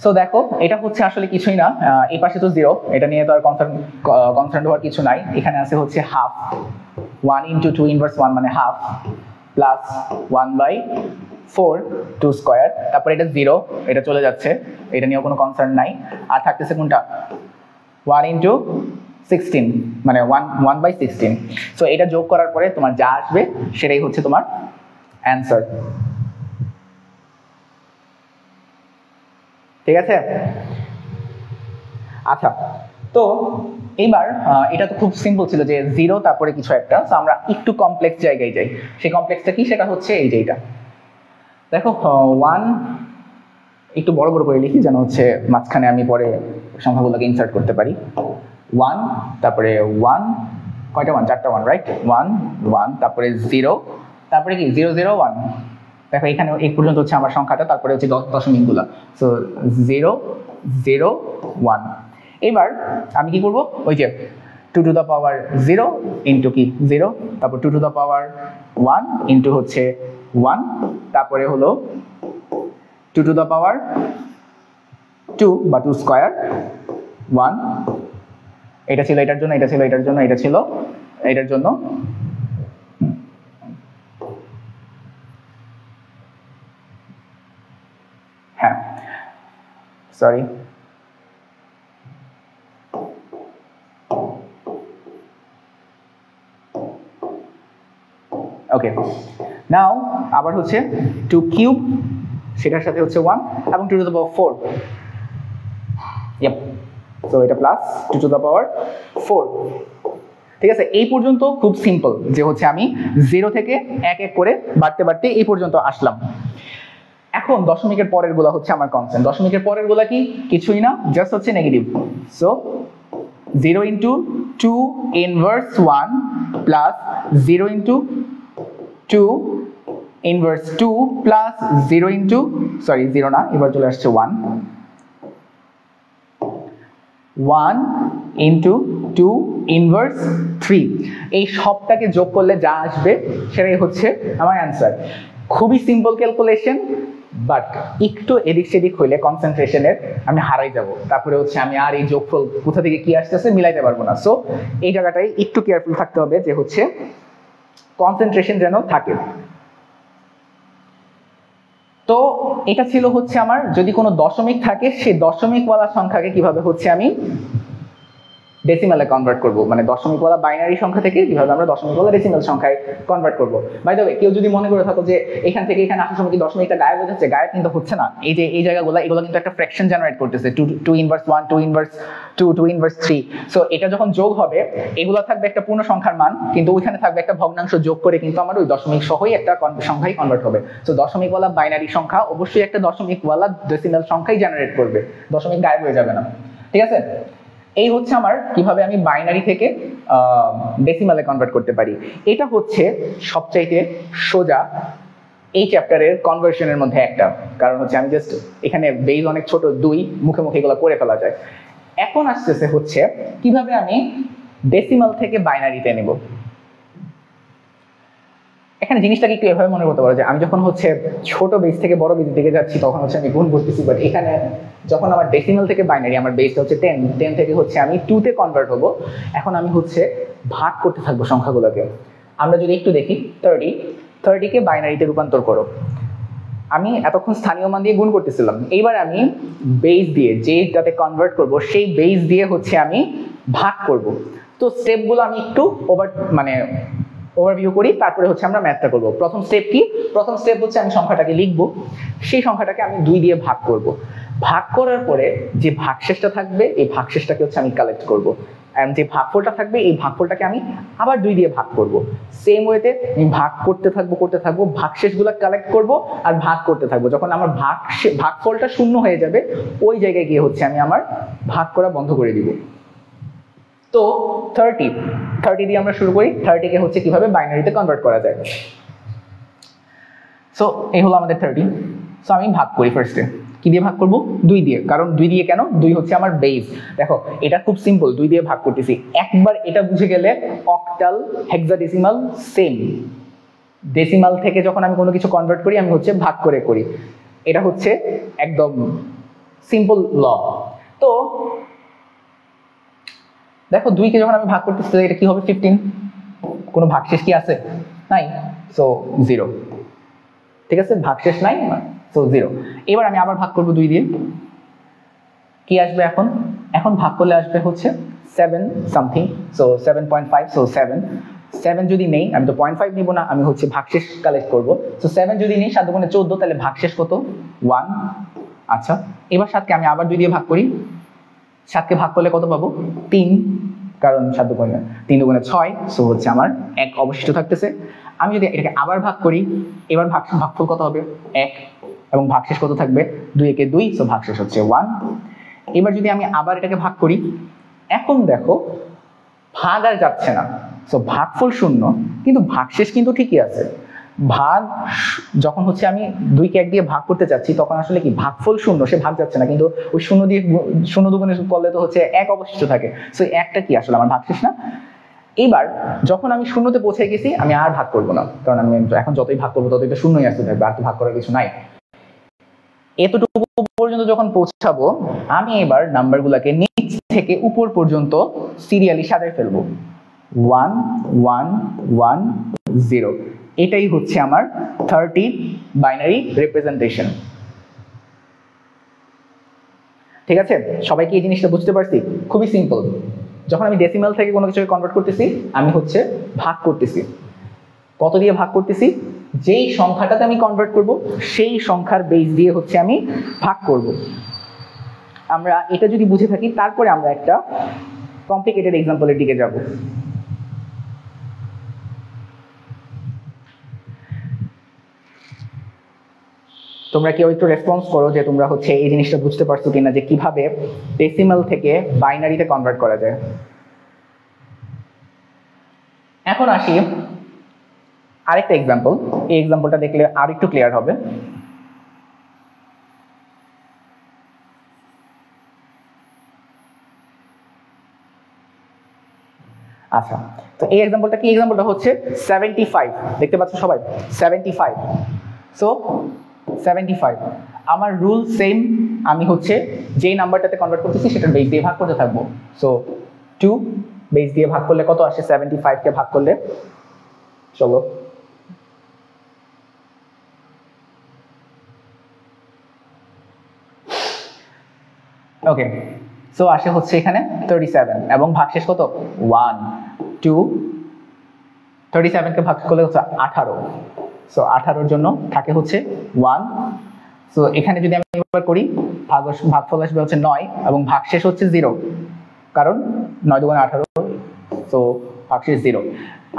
সো দেখো, এটা হচ্ছে আসলে কিছুই না, এই পাশে তো 0, এটা নিয়ে তো আর কনসার্ন হওয়ার কিছু নাই। এখানে আছে হচ্ছে হাফ, 1 ইন্টু 2 ইনভার্স 1 মানে হাফ, প্লাস 1/4 2 স্কয়ার, তারপরে এটা 0, এটা চলে যাচ্ছে, এটা নিয়েও কোনো কনসার্ন নাই। আর থাকতেছে কোনটা 1 ইন্টু 16 মানে 1/16। সো এটা যোগ করার পরে তোমার যা আসবে সেটাই হচ্ছে তোমার অ্যান্সার। ঠিক আছে? আচ্ছা, তো এইবার এটা তো খুব সিম্পল ছিল যে 0 তারপরে কিছু একটা, তো আমরা একটু কমপ্লেক্স জায়গায় যাই। সেই কমপ্লেক্সটা কি? সেটা হচ্ছে এই যে এটা দেখো, 1 একটু বড় বড় করে লিখি যেন হচ্ছে মাঝখানে আমি পরে সংখ্যাগুলোকে ইনসার্ট করতে পারি। 1 তারপরে 1, কয়টা 1? 4টা 1, রাইট? 1 1 তারপরে 0, তারপরে কি 0 0 1। দেখো এখানে এই পর্যন্ত হচ্ছে আমার সংখ্যাটা, তারপরে হচ্ছে দশমিকগুলো। সো 0 0 1। এবার আমি কি করব, ওই যে 2 টু দ্য পাওয়ার 0 ইন্টু কি 0, তারপর 2 টু দ্য পাওয়ার 1 ইন্টু হচ্ছে 1, তারপরে হলো 2 টু দ্য পাওয়ার 2 বা 2 স্কয়ার 1। এটা ছিল এটার জন্য, এটা ছিল এটার জন্য, এটা ছিল এটার জন্য। হ্যাঁ, সরি, ওকে। নাও আবার হচ্ছে 2 কিউব, সেটার সাথে হচ্ছে 1 এবং 2 টু দ্য পাওয়ার 4। ইয়েপ, সো এটা প্লাস 2 টু দ্য পাওয়ার 4। ঠিক আছে, এই পর্যন্ত খুব সিম্পল, যে হচ্ছে আমি 0 থেকে এক এক করে বাড়তে বাড়তে এই পর্যন্ত আসলাম। এখন দশমিকের পরের গুলা হচ্ছে আমার কনস্ট্যান্ট। দশমিকের পরের গুলা কি? কিছুই না, জাস্ট হচ্ছে negative. So 0 into 2 inverse 1 plus 0 into 2 inverse 2 plus 0 into sorry 0 না, এবার চলে আসছে 1 ইন্টু 2 ইনভার্স 3। এই সবটাকে যোগ করলে যা আসবে সেটাই হচ্ছে আমার অ্যান্সার। খুবই সিম্পল ক্যালকুলেশন, বাট একটু এদিক সেদিক হইলে কনসেন্ট্রেশনের আমি হারাই যাব, তারপরে হচ্ছে আমি আর এই যোগফল কোথা থেকে কি আসতেছে মিলাইতে পারবো না। সো এই জায়গাটায় একটু কেয়ারফুল থাকতে হবে যে হচ্ছে কনসেন্ট্রেশন যেন থাকে। তো এটা ছিল হচ্ছে আমার যদি কোনো দশমিক থাকে সেই দশমিকওয়ালা সংখ্যাকে কিভাবে হচ্ছে আমি ডেসিমালে কনভার্ট করব, মানে দশমিকওয়ালা বাইনারি সংখ্যা থেকে কিভাবে আমরা দশমিকওয়ালা ডেসিমাল সংখ্যায় কনভার্ট করব। বাই দ্য ওয়ে, কেউ যদি মনে করে থাকো যে এখান থেকে এখানে আসার সময় কি দশমিকটা গায়েব হয়ে যাচ্ছে, গায়েব কিন্তু হচ্ছে না। এই যে এই জায়গাগুলো এগুলো কিন্তু একটা ফ্র্যাকশন জেনারেট করতেছে, 2 ইনভার্স 1, 2 ইনভার্স 2, 2 ইনভার্স 3। সো এটা যখন যোগ হবে এগুলো থাকবে একটা পূর্ণ সংখ্যার মান, কিন্তু ওইখানে থাকবে একটা ভগ্নাংশ যোগ করে কিন্তু আমার ওই দশমিক সহই একটা সংখ্যায় কনভার্ট হবে। সো দশমিকওয়ালা বাইনারি সংখ্যা অবশ্যই একটা দশমিকওয়ালা ডেসিমাল সংখ্যাই জেনারেট করবে, দশমিক গায়েব হয়ে যাবে না। ঠিক আছে, এই হচ্ছে আমার কিভাবে আমি বাইনারি থেকে ডেসিমালে কনভার্ট করতে পারি। এটা হচ্ছে সবচাইতে সোজা এই চ্যাপ্টারের কনভার্সনের মধ্যে একটা, কারণ হচ্ছে আমি জাস্ট এখানে বেস অনেক ছোট, 2 মুখে মুখে এগুলো করে ফেলা যায়। এখন আসতেছে হচ্ছে কিভাবে আমি ডেসিমাল থেকে বাইনারিতে নেব। এখানে জিনিসটাকে একটু এভাবে মনে করতে পারো যে আমি যখন হচ্ছে ছোট বেস থেকে বড় বেসের দিকে যাচ্ছি তখন হচ্ছে আমি গুণ করতেছি, বাট এখানে যখন আমার ডেসিমাল থেকে বাইনারি, আমার বেসটা হচ্ছে 10 থেকে হচ্ছে আমি 2 তে কনভার্ট হবো, এখন আমি হচ্ছে ভাগ করতে থাকবো সংখ্যাগুলোকে। আমরা যদি একটু দেখি 30 কে বাইনারিতে রূপান্তর করো। আমি এতক্ষণ স্থানীয় মান দিয়ে গুণ করতেছিলাম, এইবার আমি বেস দিয়ে যেটাতে কনভার্ট করব সেই বেস দিয়ে হচ্ছে আমি ভাগ করব। তো স্টেপগুলো আমি একটু ওভারভিউ করি, তারপরে হচ্ছে আমরা ম্যাথটা করব। প্রথম স্টেপ কি? প্রথম স্টেপ হচ্ছে আমি সংখ্যাটাকে লিখব, সেই সংখ্যাটাকে আমি 2 দিয়ে ভাগ করব। ভাগ করার পরে যে ভাগশেষটা থাকবে এই ভাগশেষটাকে হচ্ছে আমি কালেক্ট করব, এন্ড যে ভাগফলটা থাকবে এই ভাগফলটাকে আমি আবার 2 দিয়ে ভাগ করব। সেম ওয়েতে আমি ভাগ করতে থাকবো, ভাগশেষগুলো কালেক্ট করব আর ভাগ করতে থাকবো। যখন আমার ভাগফলটা শূন্য হয়ে যাবে ওই জায়গায় গিয়ে হচ্ছে আমি আমার ভাগ করা বন্ধ করে দিব। তো 30 দিয়ে আমরা শুরু করি। 30 কে হচ্ছে কিভাবে বাইনারিতে কনভার্ট করা যায়। সো এই হলো আমাদের 30। সো আমি ভাগ করি ফার্স্টে। কি দিয়ে ভাগ করব? 2 দিয়ে। কারণ 2 দিয়ে কেন? 2 হচ্ছে আমার বেস। দেখো এটা খুব সিম্পল, 2 দিয়ে ভাগ করতেছি। একবার এটা বুঝে গেলে অক্টাল, হেক্সাডেসিমাল সেম। ডেসিমাল থেকে যখন আমি কোনো কিছু কনভার্ট করি আমি হচ্ছে ভাগ করে করি, এটা হচ্ছে একদম সিম্পল ল। তো দেখো 2 কে যখন আমি ভাগ করতেছি এটা কি হবে? 15। কোনো ভাগশেষ কি আছে? নাই, সো 0। ঠিক আছে, ভাগশেষ নাই, সো 0। এবার আমি আবার ভাগ করব 2 দিয়ে। কি আসবে এখন? এখন ভাগ করলে আসবে হচ্ছে 7 সামথিং, সো 7.5, সো 7 যদি নেই আমি তো 0.5 নিব না, আমি হচ্ছে ভাগশেষ কালেক্ট করব। সো 7 যদি নেই 7 গুণে 14, তাহলে ভাগশেষ কত? 1। আচ্ছা, এবার 7 কে আমি আবার 2 দিয়ে ভাগ করি। 7 কে ভাগ করলে কত পাবো? 3, কারণ 7 দুগুণে 3 দুগুণে 6, সো হচ্ছে আমার 1 অবশিষ্ট থাকতেছে। আমি যদি এটাকে আবার ভাগ করি, এবার ভাগফল কত হবে? 1, এবং ভাগশেষ কত থাকবে? 2 একে 2, সো ভাগশেষ হচ্ছে 1। এবার যদি আমি আবার এটাকে ভাগ করি, এখন দেখো ভাগ আর যাচ্ছে না, সো ভাগফল 0, কিন্তু ভাগশেষ কিন্তু ঠিকই আছে। ভাগ যখন হচ্ছে আমি 2 কে 1 দিয়ে ভাগ করতে চাচ্ছি তখন আসলে কি ভাগফল 0, সে ভাগ যাচ্ছে না, কিন্তু ওই 0 দিয়ে 0 দুগুণে করলে তো হচ্ছে 1 অবশিষ্ট থাকে, সো 1টা কি আসলে আমার ভাগশেষ না। এবার যখন আমি 0-তে পৌঁছে গেছি আমি আর ভাগ করব না, কারণ আমি এখন যতই ভাগ করবো ততই তো 0ই আসতে থাকবে, আর তো ভাগ করার কিছু নাই। এতটুকু পর্যন্ত যখন পৌঁছাবো আমি এবার নাম্বারগুলোকে নিচ থেকে উপর পর্যন্ত সিরিয়ালি সাজায় ফেলবো। 1 1 1 0, এটাই হচ্ছে আমার 30 বাইনারি রিপ্রেজেন্টেশন। ঠিক আছে, সবাই কি এই জিনিসটা বুঝতে পারছি? খুবই সিম্পল। যখন আমি ডেসিমাল থেকে কোনো কিছুকে কনভার্ট করতেছি আমি হচ্ছে ভাগ করতেছি। কত দিয়ে ভাগ করতেছি? যেই সংখ্যাটাতে আমি কনভার্ট করব সেই সংখ্যার বেস দিয়ে হচ্ছে আমি ভাগ করব। আমরা এটা যদি বুঝে থাকি তারপরে আমরা একটা কমপ্লিকেটেড এক্সাম্পলের দিকে যাব। তোমরা কেউ একটু রেসপন্স করো যে তোমরা হচ্ছে এই জিনিসটা বুঝতে পারছো কিনা, যে কিভাবে ডেসিমাল থেকে বাইনারিতে কনভার্ট করা যায়। এখন আসি আরেকটা এক্সাম্পল, এই এক্সাম্পলটা দেখলে আর একটু ক্লিয়ার হবে। আচ্ছা, তো এই এক্সাম্পলটা কি? এক্সাম্পলটা হচ্ছে 75, দেখতে পাচ্ছ সবাই 75। সো 75, আমার রুল সেম, আমি হচ্ছে যেই নাম্বারটাতে কনভার্ট করতেছি সেটার বেস দিয়ে ভাগ করতে থাকবো। সো 2 বেস দিয়ে ভাগ করলে কত আসে? 75 কে ভাগ করলে, চলো ওকে, সো আসে হচ্ছে এখানে 37 এবং ভাগশেষ কত? 1 2, 37 কে ভাগ করলে হচ্ছে 18। সো 18 জন্য থাকে হচ্ছে 1। সো এখানে যদি আমি এবার করি, ভাগফল আসবে হচ্ছে 9 এবং ভাগশেষ হচ্ছে 0, কারণ 9 দুগুণে 18, সো ভাগশেষ 0।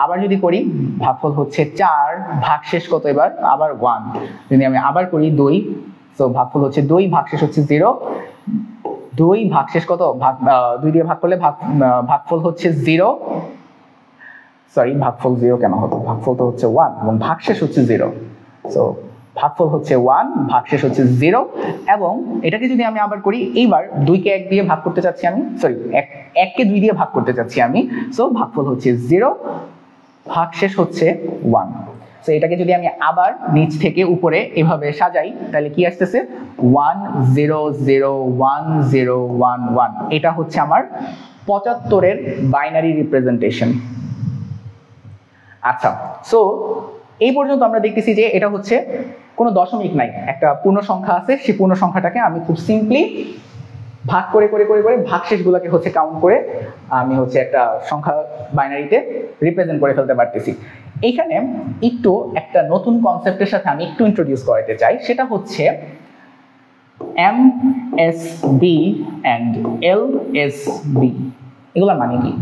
আবার যদি করি, ভাগফল হচ্ছে 4, ভাগশেষ কত এবার? আবার 1। যদি আমি আবার করি 2, সো ভাগফল হচ্ছে 2, ভাগশেষ হচ্ছে 0। 2 ভাগশেষ কত? 2 দিয়ে ভাগ করলে ভাগফল হচ্ছে 0, সরি ভাগফল 0 কেন হতো? ভাগফল তো হচ্ছে 1 এবং ভাগশেষ হচ্ছে 0। সো ভাগফল হচ্ছে 1, ভাগশেষ হচ্ছে 0। এবং এটাকে যদি আমি আবার করি, এইবার 2 কে 1 দিয়ে ভাগ করতে চাচ্ছি আমি, সরি 1 কে 2 দিয়ে ভাগ করতে চাচ্ছি আমি। সো ভাগফল হচ্ছে 0, ভাগশেষ হচ্ছে 1। সো এটাকে যদি আমি আবার নিচ থেকে উপরে এভাবে সাজাই, তাহলে কি আসতেছে? 1 0 0 1 0 1 1। এটা হচ্ছে আমার 75 এর বাইনারি রিপ্রেজেন্টেশন। আচ্ছা, সো এই পর্যন্ত আমরা দেখতেছি যে এটা হচ্ছে কোনো দশমিক নাই, একটা পূর্ণ সংখ্যা আছে, সেই পূর্ণ সংখ্যাটাকে আমি খুব সিম্পলি ভাগ করে করে করে করে ভাগশেষগুলোকে হচ্ছে কাউন্ট করে আমি হচ্ছে একটা সংখ্যা বাইনারিতে রিপ্রেজেন্ট করে ফেলতে পারতেছি। এইখানে একটু একটা নতুন কনসেপ্টের সাথে আমি একটু ইন্ট্রোডিউস করাতে চাই, সেটা হচ্ছে MSB অ্যান্ড LSB। এগুলোর মানে কি?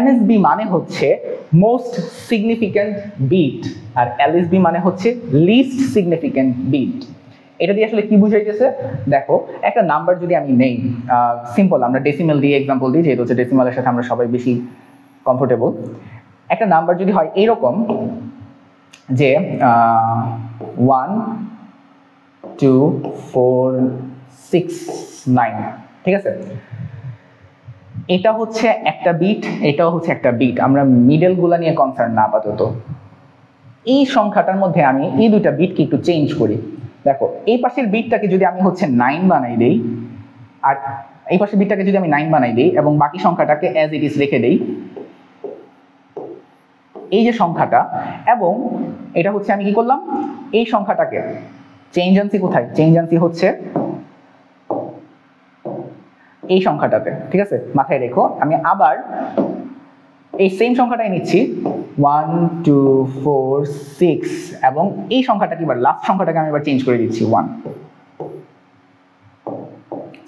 MSB মানে হচ্ছে মোস্ট সিগনিফিক্যান্ট বিট, আর LSB মানে হচ্ছে লিস্ট সিগনিফিক্যান্ট বিট। এটা দিয়ে আসলে কি বুঝাইতেছে? দেখো, একটা নাম্বার যদি আমি নেই, সিম্পল আমরা ডেসিমেল দিয়ে এক্সাম্পল দিই, যেহেতু হচ্ছে ডেসিমেলের সাথে আমরা সবাই বেশি কমফোর্টেবল। একটা নাম্বার যদি হয় এইরকম যে 1 2 4 6 9, ঠিক আছে, এটা হচ্ছে একটা বিট, এটাও হচ্ছে একটা বিট। আমরা মিডল গুলা নিয়ে কনসার্ন না আপাতত। এই সংখ্যাটার মধ্যে আমি এই দুইটা বিটকে একটু চেঞ্জ করি। দেখো, এই পাশের বিটটাকে যদি আমি হচ্ছে 9 বানাই দেই, আর এই পাশের বিটটাকে যদি আমি 9 বানাই দেই এবং বাকি সংখ্যাটাকে অ্যাজ ইট ইজ রেখে দেই, এই যে সংখ্যাটা, এবং এটা হচ্ছে আমি কি করলাম? এই সংখ্যাটাকে চেঞ্জ আনছি কোথায়? চেঞ্জ আনছি হচ্ছে এই সংখ্যাটাতে, ঠিক আছে, মাথায় রেখো। আমি আবার এই সেম সংখ্যাটাই নিচ্ছি 1 2 4 6, এবং এই সংখ্যাটাকে এবার লাস্ট সংখ্যাটাকে আমি এবার চেঞ্জ করে দিচ্ছি 1।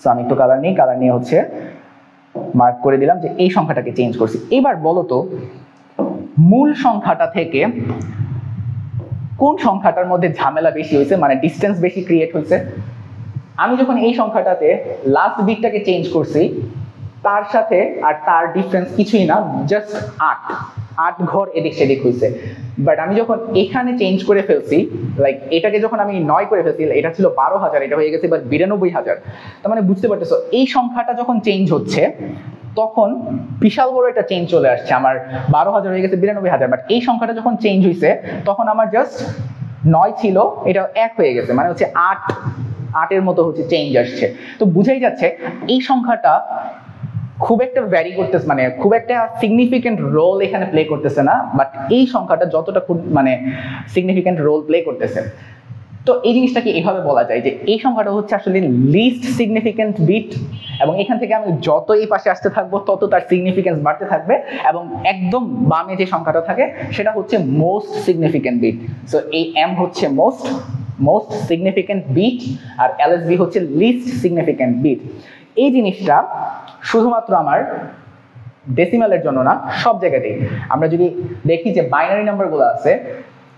সো আমি একটু কালার নিই, কালার নিয়ে হচ্ছে মার্ক করে দিলাম যে এই সংখ্যাটাকে চেঞ্জ করছি। এবার বলো তো, মূল সংখ্যাটা থেকে কোন সংখ্যাটার মধ্যে ঝামেলা বেশি হয়েছে, মানে ডিস্টেন্স বেশি ক্রিয়েট হয়েছে? আমি যখন এই সংখ্যাটাতে লাস্ট বিটটাকে চেঞ্জ করছি, তার সাথে আর তার ডিফারেন্স কিছুই না, জাস্ট 8 ঘর এদিক সেদিক হয়েছে। বাট আমি যখন এখানে চেঞ্জ করে ফেলছি, লাইক এটাকে যখন আমি 9 করে ফেলছি, এটা ছিল 12,000, এটা হয়ে গেছে এবার 92,000। তার মানে বুঝতে পারতেছো, এই সংখ্যাটা যখন চেঞ্জ হচ্ছে তখন বিশাল বড় একটা চেঞ্জ চলে আসছে। আমার 12,000 হয়ে গেছে 92,000, বাট এই সংখ্যাটা যখন চেঞ্জ হয়েছে তখন আমার জাস্ট 9 ছিল, এটা 1 হয়ে গেছে, মানে হচ্ছে 8 মতো হচ্ছে চেঞ্জ আসছে। তো বুঝাই যাচ্ছে এই সংখ্যাটা খুব একটা ভ্যারি করতেছে, মানে খুব একটা সিগনিফিকেন্ট রোল এখানে প্লে করতেছে না, বাট এই সংখ্যাটা যতটা খুব মানে সিগনিফিকেন্ট রোল প্লে করতেছে। তো এই জিনিসটাকে এভাবে বলা যায় যে এই সংখ্যাটা হচ্ছে আসলে লিস্ট সিগনিফিকেন্ট বিট, এবং এখান থেকে আমি যত এই পাশে আসতে থাকবো তত তার সিগনিফিকেন্স বাড়তে থাকবে, এবং একদম বামে যে সংখ্যাটা থাকে সেটা হচ্ছে মোস্ট সিগনিফিকেন্ট বিট। সো এই এম হচ্ছে মোস্ট সিগনিফিকেন্ট বিট, আর LSB হচ্ছে লিস্ট সিগনিফিকেন্ট বিট। এই জিনিসটা শুধুমাত্র আমার ডেসিমালের জন্য না, সব জায়গাতেই। আমরা যদি দেখি যে বাইনারি নাম্বারগুলো আছে,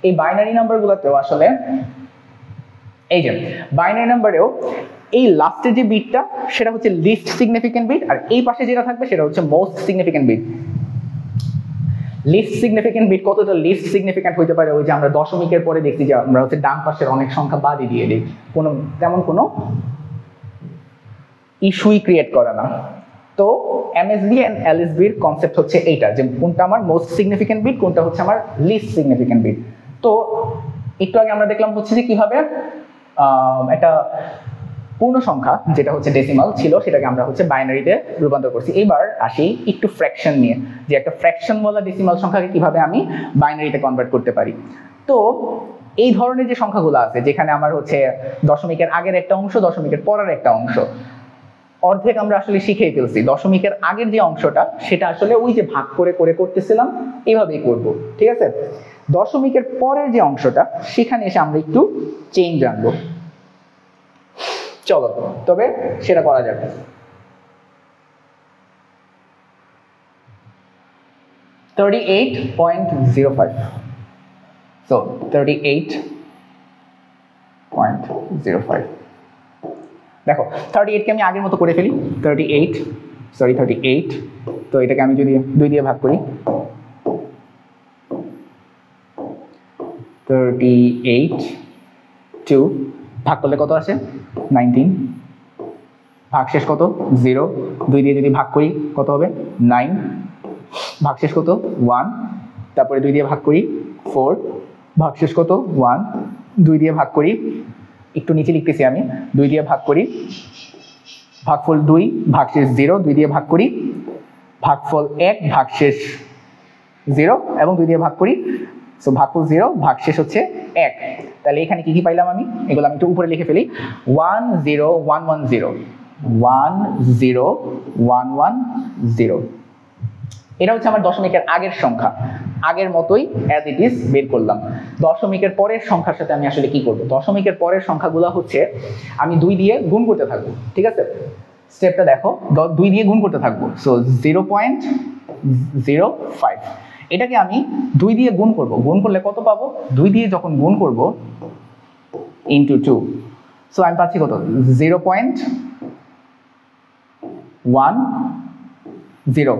এই বাইনারি নাম্বারগুলোতেও আসলে এই যে বাইনারি নাম্বারেও এই লাস্টের যে বিটটা সেটা হচ্ছে লিস্ট সিগনিফিকেন্ট বিট, আর এই পাশে যেটা থাকবে সেটা হচ্ছে most significant bit. List significant bit কতটা লিস্ট সিগনিফিকেন্ট হইতে পারে, ওই যে আমরা দশমিকের পরে দেখছি যে আমরা হচ্ছে ডান পাশের অনেক সংখ্যা বাদই দিয়ে দিই, কোনো তেমন কোনো ইস্যুই ক্রিয়েট করে না। তো এমএসবি এন্ড এলএসবির কনসেপ্ট হচ্ছে এইটা, যে কোনটা আমার মোস্ট সিগনিফিকেন্ট বিট, কোনটা হচ্ছে আমার লিস্ট সিগনিফিকেন্ট বিট। তো একটু আগে আমরা দেখলাম হচ্ছে যে কিভাবে একটা পূর্ণ সংখ্যা যেটা হচ্ছে ডেসিমাল ছিল সেটাকে আমরা হচ্ছে বাইনারিতে রূপান্তর করছি। এবার আসি একটু ফ্র্যাকশন নিয়ে, যে একটা ফ্র্যাকশন বলা ডেসিমাল সংখ্যাকে কিভাবে আমি বাইনারিতে কনভার্ট করতে পারি। তো এই ধরনের যে সংখ্যাগুলো আছে যেখানে আমার হচ্ছে দশমিকের আগের একটা অংশ, দশমিকের পরের একটা অংশ, অর্ধেক আমরা আসলে শিখেই ফেলছি। দশমিকের আগের যে অংশটা সেটা আসলে ওই যে ভাগ করে করে করতেছিলাম এইভাবেই করব, ঠিক আছে। দশমিকের পরের যে অংশটা সেখানে এসে আমরা একটু চেঞ্জ আনবো, চলো তবে সেটা করা যাবে। $38.05, so 38.05। দেখো 38 কে আমি আগের মতো করে ফেলি, 38, তো এটাকে আমি যদি 2 দিয়ে ভাগ করি, 38 2 ভাগ করলে কত আসে 19, ভাগশেষ কত 0, 2 দিয়ে যদি ভাগ করি কত হবে 9, ভাগশেষ কত 1, তারপরে 2 দিয়ে ভাগ করি 4, ভাগশেষ কত 1, 2 দিয়ে ভাগ করি, একটু নিচে লিখতেছি আমি, 2 দিয়ে ভাগ করি, ভাগফল 2, ভাগশেষ 0, 2 দিয়ে ভাগ করি, ভাগফল 1, ভাগশেষ 0 এবং 2 দিয়ে ভাগ করি, সো ভাগফল 0, ভাগশেষ হচ্ছে 1। তাহলে এখানে কি কি পাইলাম আমি, এগুলো আমি একটু উপরে লিখে ফেলি, 10110, 10110। এটা হচ্ছে আমার দশমিকের আগের সংখ্যা, আগের মতোই অ্যাজ ইট ইজ বের করলাম। দশমিকের পরের সংখ্যার সাথে আমি আসলে কি করব, দশমিকের পরের সংখ্যাগুলো হচ্ছে আমি 2 দিয়ে গুণ করতে থাকবো, ঠিক আছে। স্টেপটা দেখো, 2 দিয়ে গুণ করতে থাকবো, সো 0.05, এটাকে আমি 2 দিয়ে গুণ করব, গুণ করলে কত পাবো, 2 দিয়ে যখন গুণ করব ইনটু 2, সো আমি পাচ্ছি কত 0.10।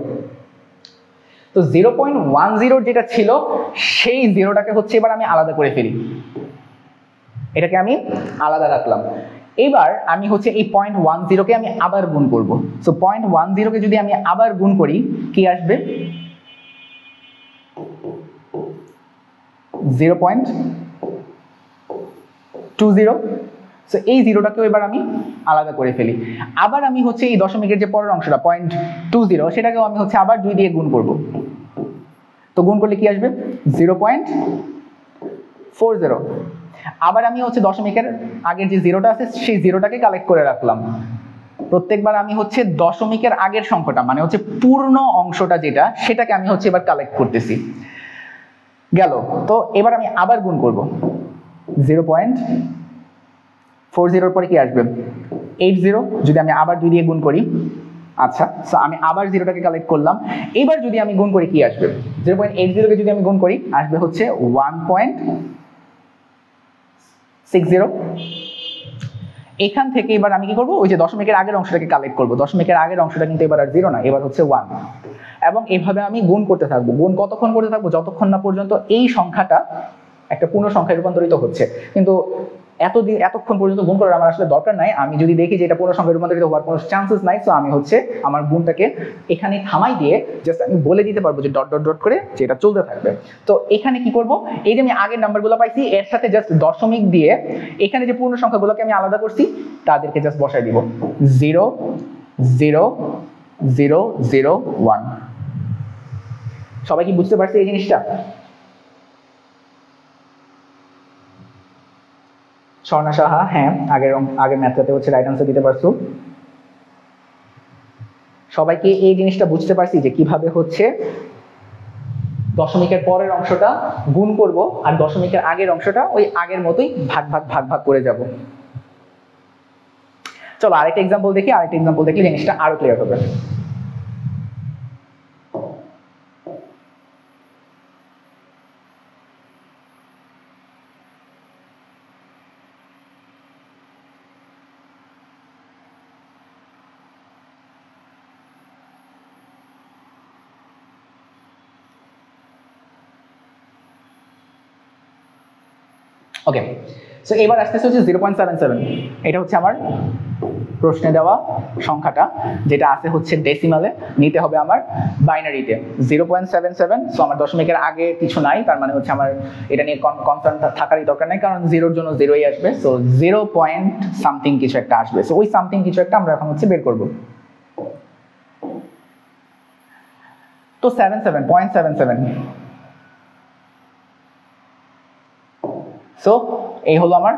তো 0.10 যেটা ছিল সেই জিরোটাকে হচ্ছে এবার আমি আলাদা করে ফেলি, এটাকে আমি আলাদা রাখলাম। এবার আমি হচ্ছে এই 0.10 কে আমি আবার গুণ করব, সো 0.10 কে যদি আমি আবার গুণ করি কি আসবে 0.20, সো এই জিরোটাকেও এবার আমি আলাদা করে ফেলি। আবার আমি হচ্ছে এই দশমিকের যে পরের অংশটা 0.20 সেটাকেও আমি হচ্ছে আবার 2 দিয়ে গুণ করব, তো গুণ করলে কি আসবে 0.40। আবার আমি হচ্ছে দশমিকের আগের যে জিরোটা আছে সেই জিরোটাকে কালেক্ট করে রাখলাম। প্রত্যেকবার আমি হচ্ছে দশমিকের আগের সংখ্যাটা মানে হচ্ছে পূর্ণ অংশটা যেটা সেটাকে আমি হচ্ছে এবার কালেক্ট করতেছি, গেল। তো এবার আমি আবার গুণ করব, 0.40 পরে কি আসবে 80, যদি আমি আবার 2 দিয়ে গুণ করি, আচ্ছা সো আমি আবার জিরোটাকে কালেক্ট করলাম। এবার যদি আমি গুণ করি কি আসবে 0.80 কে যদি আমি গুণ করি আসবে হচ্ছে 1.60। এখান থেকে এবার আমি কি করব, ওই যে দশমিকের আগের অংশটাকে কালেক্ট করব, দশমিকের আগের অংশটা কিন্তু এবার আর 0 না, এবার হচ্ছে 1, এবং এভাবে আমি গুণ করতে থাকবো। গুণ কতক্ষণ করতে থাকবো, যতক্ষণ না পর্যন্ত এই সংখ্যাটা একটা পূর্ণ সংখ্যায় রূপান্তরিত হচ্ছে। কিন্তু এতক্ষণ পর্যন্ত গুণ করার আমার আসলে দরকার নাই, আমি যদি দেখি যে এটা পূর্ণ সংখ্যায় রূপান্তরিত হওয়ার কোনো চান্সেস নাই, তো আমি হচ্ছে আমার গুণটাকে এখানে থামাই দিয়ে জাস্ট আমি বলে দিতে পারবো যে ডট ডট ডট করে যে এটা চলতে থাকবে। তো এখানে কি করব, এই যে আমি আগের নাম্বারগুলো পাইছি এর সাথে জাস্ট দশমিক দিয়ে এখানে যে পূর্ণ সংখ্যাগুলোকে আমি আলাদা করছি তাদেরকে জাস্ট বসাই দিব, 0 0 0 0 1। সবাই কি বুঝতে পারছে এই জিনিসটা? স্বর্ণা সাহা, হ্যাঁ আগের ম্যাথটাতে হচ্ছে রাইট আনসার দিতে পারছো। সবাইকে এই জিনিসটা বুঝতে পারছি যে কিভাবে হচ্ছে দশমিকের পরের অংশটা গুণ করব আর দশমিকের আগের অংশটা ওই আগের মতোই ভাগ ভাগ ভাগ ভাগ করে যাব। চলো আরেকটা এক্সাম্পল দেখি, আরেকটা এক্সাম্পল দেখলে জিনিসটা আরো ক্লিয়ার হবে। ওকে, সো এবার আসতেছে হচ্ছে 0.77, এটা হচ্ছে আমার প্রশ্নে দেওয়া সংখ্যাটা, যেটা আছে হচ্ছে ডেসিমালে, নিতে হবে আমার বাইনারিতে 0.77। সো আমার দশমিকের আগে কিছু নাই, তার মানে হচ্ছে আমার এটা নিয়ে কনসার্ন থাকারই দরকার নাই, কারণ জিরোর জন্য জিরোই আসবে। সো 0 পয়েন্ট সামথিং কিছু একটা আসবে। সো ওই সামথিং কিছু একটা আমরা এখন হচ্ছে বের করব। তো 0.77। সো এই হলো আমার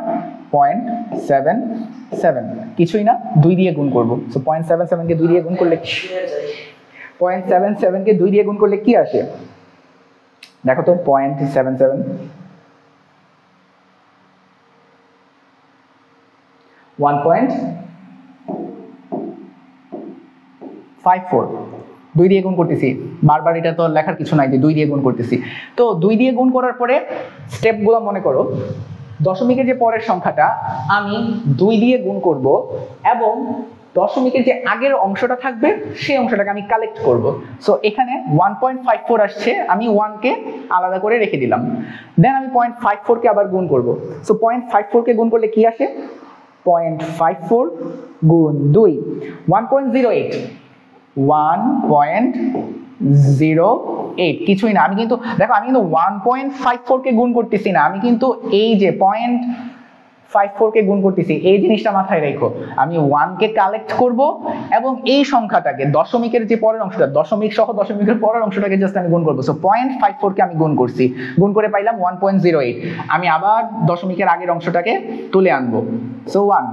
0.77, কিছুই না, 2 দিয়ে গুণ করব। সো 0.77 কে 2 দিয়ে গুণ করলে 0.77 কে 2 দিয়ে গুণ করলে কি আসে দেখো তো। 0.77 1.54, 2 দিয়ে গুণ করতেছি, বারবার এটা তো লেখার কিছু নাই যে 2 দিয়ে গুণ করতেছি। তো 2 দিয়ে গুণ করার পরে স্টেপগুলো মনে করো, দশমিকের যে পরের সংখ্যাটা আমি 2 দিয়ে গুণ করব এবং দশমিকের যে আগের অংশটা থাকবে সেই অংশটাকে আমি কালেক্ট করব। সো এখানে 1.54 আসছে, আমি 1 কে আলাদা করে রেখে দিলাম। দেন আমি 0.54 কে আবার গুণ করব। সো 0.54 কে গুণ করলে কি আসে? 0.54 গুণ 2, 1.08, 1.08, কিছুই না। আমি কিন্তু দেখো, আমি কিন্তু 1.54 কে গুণ করতেছি না, আমি কিন্তু এই যে 0.54 কে গুণ করতেছি, এই জিনিসটা মাথায় রেখো। আমি 1 কে কালেক্ট করব এবং এই সংখ্যাটাকে দশমিকের যে পরের অংশটা, দশমিক সহ দশমিকের পরের অংশটাকে জাস্ট আমি গুণ করব। সো 0.54 কে আমি গুণ করছি, গুণ করে পাইলাম 1.08। আমি আবার দশমিকের আগের অংশটাকে তুলে আনবো। সো 1,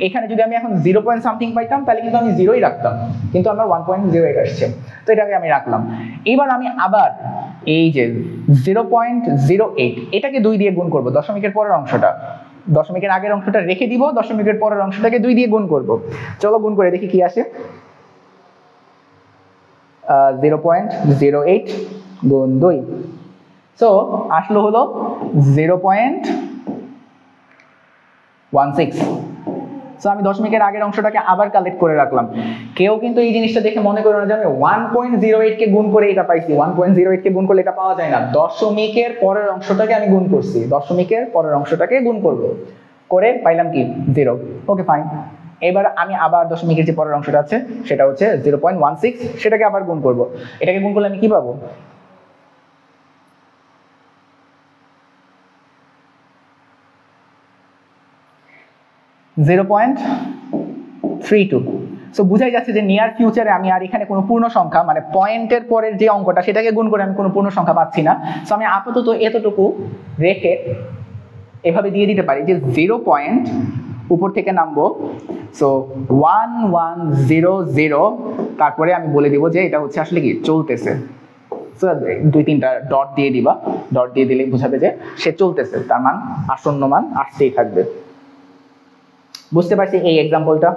এখানে যদি আমি এখন 0 পয়েন্ট সামথিং পাইতাম তাহলে কিন্তু আমি 0ই রাখতাম, কিন্তু আমার 1.08 আসছে, তো এটাকে আমি রাখলাম। এবার আমি আবার এই যে 0.08 এটাকে 2 দিয়ে গুণ করব, দশমিকের পরের অংশটা, দশমিকের আগের অংশটা রেখে দিব, দশমিকের পরের অংশটাকে 2 দিয়ে গুণ করব। চলো গুণ করে দেখি কি আসে। 0.08 গুণ 2, সো আসলো হলো 0.16। সো আমি দশমিকের আগের অংশটাকে আবার কালেক্ট করে রাখলাম। কেউ কিন্তু এই জিনিসটা দেখে মনে করো না যে আমি 1.08 কে গুণ করে এটা পাইছি। 1.08 কে গুণ করলে এটা পাওয়া যায় না, দশমিকের পরের অংশটাকে আমি গুণ করছি, দশমিকের পরের অংশটাকে গুণ করব, করে পাইলাম কি 0। Okay fine. এবার আমি আবার দশমিকের যে পরের অংশটা আছে সেটা হচ্ছে 0.16, সেটাকে আবার গুণ করব। এটাকে গুণ করলে আমি কি পাবো? 0.32। সো বুঝাই যাচ্ছে যে নিয়ার ফিউচারে আমি আর এখানে কোনো পূর্ণ সংখ্যা, মানে পয়েন্টের পরের যে অঙ্কটা সেটাকে গুণ করে আমি কোনো পূর্ণ সংখ্যা পাচ্ছি না। সো আমি আপাতত এতটুকু রেখে এভাবে দিয়ে দিতে পারি যে 0 পয়েন্ট উপর থেকে নামবো, সো 1100, তারপরে আমি বলে দিব যে এটা হচ্ছে আসলে কি চলতেছে। সো 2-3টা ডট দিয়ে দিবা, ডট দিয়ে দিলেই বোঝাবে যে সে চলতেছে, তার মান আসন্ন মান আসতেই থাকবে। বুঝতে পারছি এই এক্সাম্পলটা?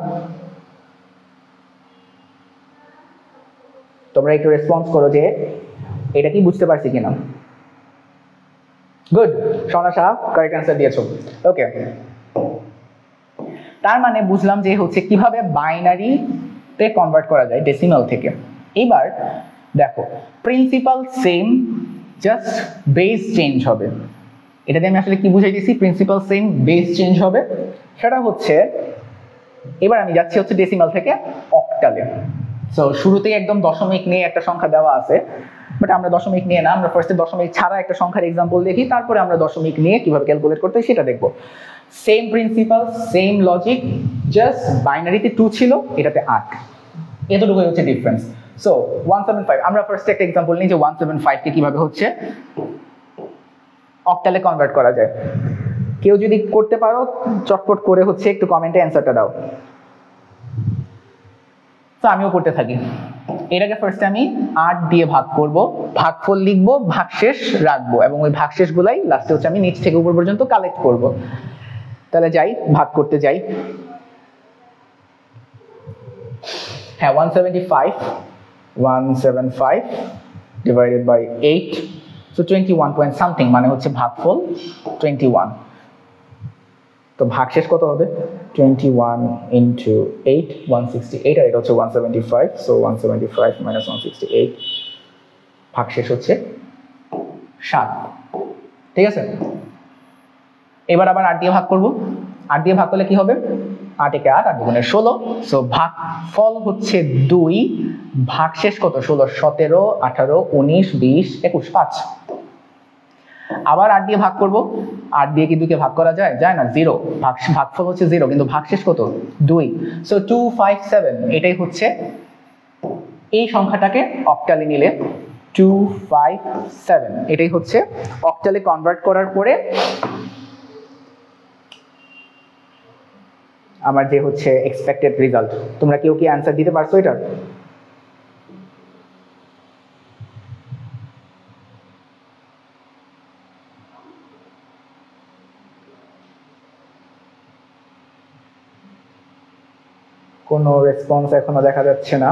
তোমরা একটু রেসপন্স করো যে এটা কি বুঝতে পারছি কিনা। গুড, সোনা শাহ কারেক্ট অ্যান্সার দিয়েছো। ওকে, তার মানে বুঝলাম যে হচ্ছে কিভাবে বাইনারিতে কনভার্ট করা যায় ডেসিমাল থেকে। এবার দেখো, principal same, just base change হবে। এটাতে আমি আসলে কি বুঝাইতেছি? প্রিন্সিপাল সেম, বেস চেঞ্জ হবে। সেটা হচ্ছে, এবার আমি যাচ্ছি হচ্ছে ডেসিমাল থেকে অক্টালে। সো শুরুতেই একদম দশমিক নিয়ে একটা সংখ্যা দেওয়া আছে, বাট আমরা দশমিক নিয়ে না, আমরা ফার্স্টে দশমিক ছাড়া একটা সংখ্যার এক্সাম্পল দেখি, তারপরে আমরা দশমিক নিয়ে কিভাবে ক্যালকুলেট করতে হয় সেটা দেখবো। Same principle, same logic, just বাইনারিতে 2 ছিল, এটাতে 8, এতটুকুই হচ্ছে ডিফারেন্স। সো 175, আমরা ফার্স্টে একটা এক্সাম্পল নিই যে 175 কে কিভাবে হচ্ছে অক্টালে কনভার্ট করা যায়। কেউ যদি করতে পারো চটপট করে হচ্ছে একটু কমেন্টে অ্যান্সারটা দাও। তো আমিও করতে থাকি। এটাকে ফার্স্টে আমি 8 দিয়ে ভাগ করব, ভাগফল লিখবো, ভাগশেষ রাখবো, এবং ওই ভাগশেষ গুলাই লাস্টে হচ্ছে আমি নিচ থেকে উপর পর্যন্ত কালেক্ট করব। তাহলে যাই, ভাগ করতে যাই। হ্যাঁ, 175 divided by 8, so 21 point something, মানে হচ্ছে ভাগফল 21। তো ভাগশেষ কত হবে? 21 ইন্টু 8, 168, আর এটা হচ্ছে 175। সো 175 মাইনাস 168, ভাগশেষ হচ্ছে 7। ঠিক আছে? এবার আবার 8 দিয়ে ভাগ করব, 8 দিয়ে ভাগ করলে কি হবে, 8 একে 8, 8 দুগুণে 16, সো ভাগ ফল হচ্ছে 2, ভাগ শেষ কত, 16, 17, 18, 19, 20, 21, 5। আবার 8 দিয়ে ভাগ করব, 8 দিয়ে কি 2 কে ভাগ করা যায়, যায় না, 0, ভাগফল হচ্ছে 0, কিন্তু ভাগ শেষ কত, 2, সো 257, এটাই হচ্ছে এই সংখ্যাটাকে অক্টালে নিলে 257, এটাই হচ্ছে অক্টালে কনভার্ট করার পরে আমার যে হচ্ছে এক্সপেক্টেড রেজাল্ট। তোমরা কেউ কি অ্যান্সার দিতে পারছো এটার? কোনো রেসপন্স এখনো দেখা যাচ্ছে না।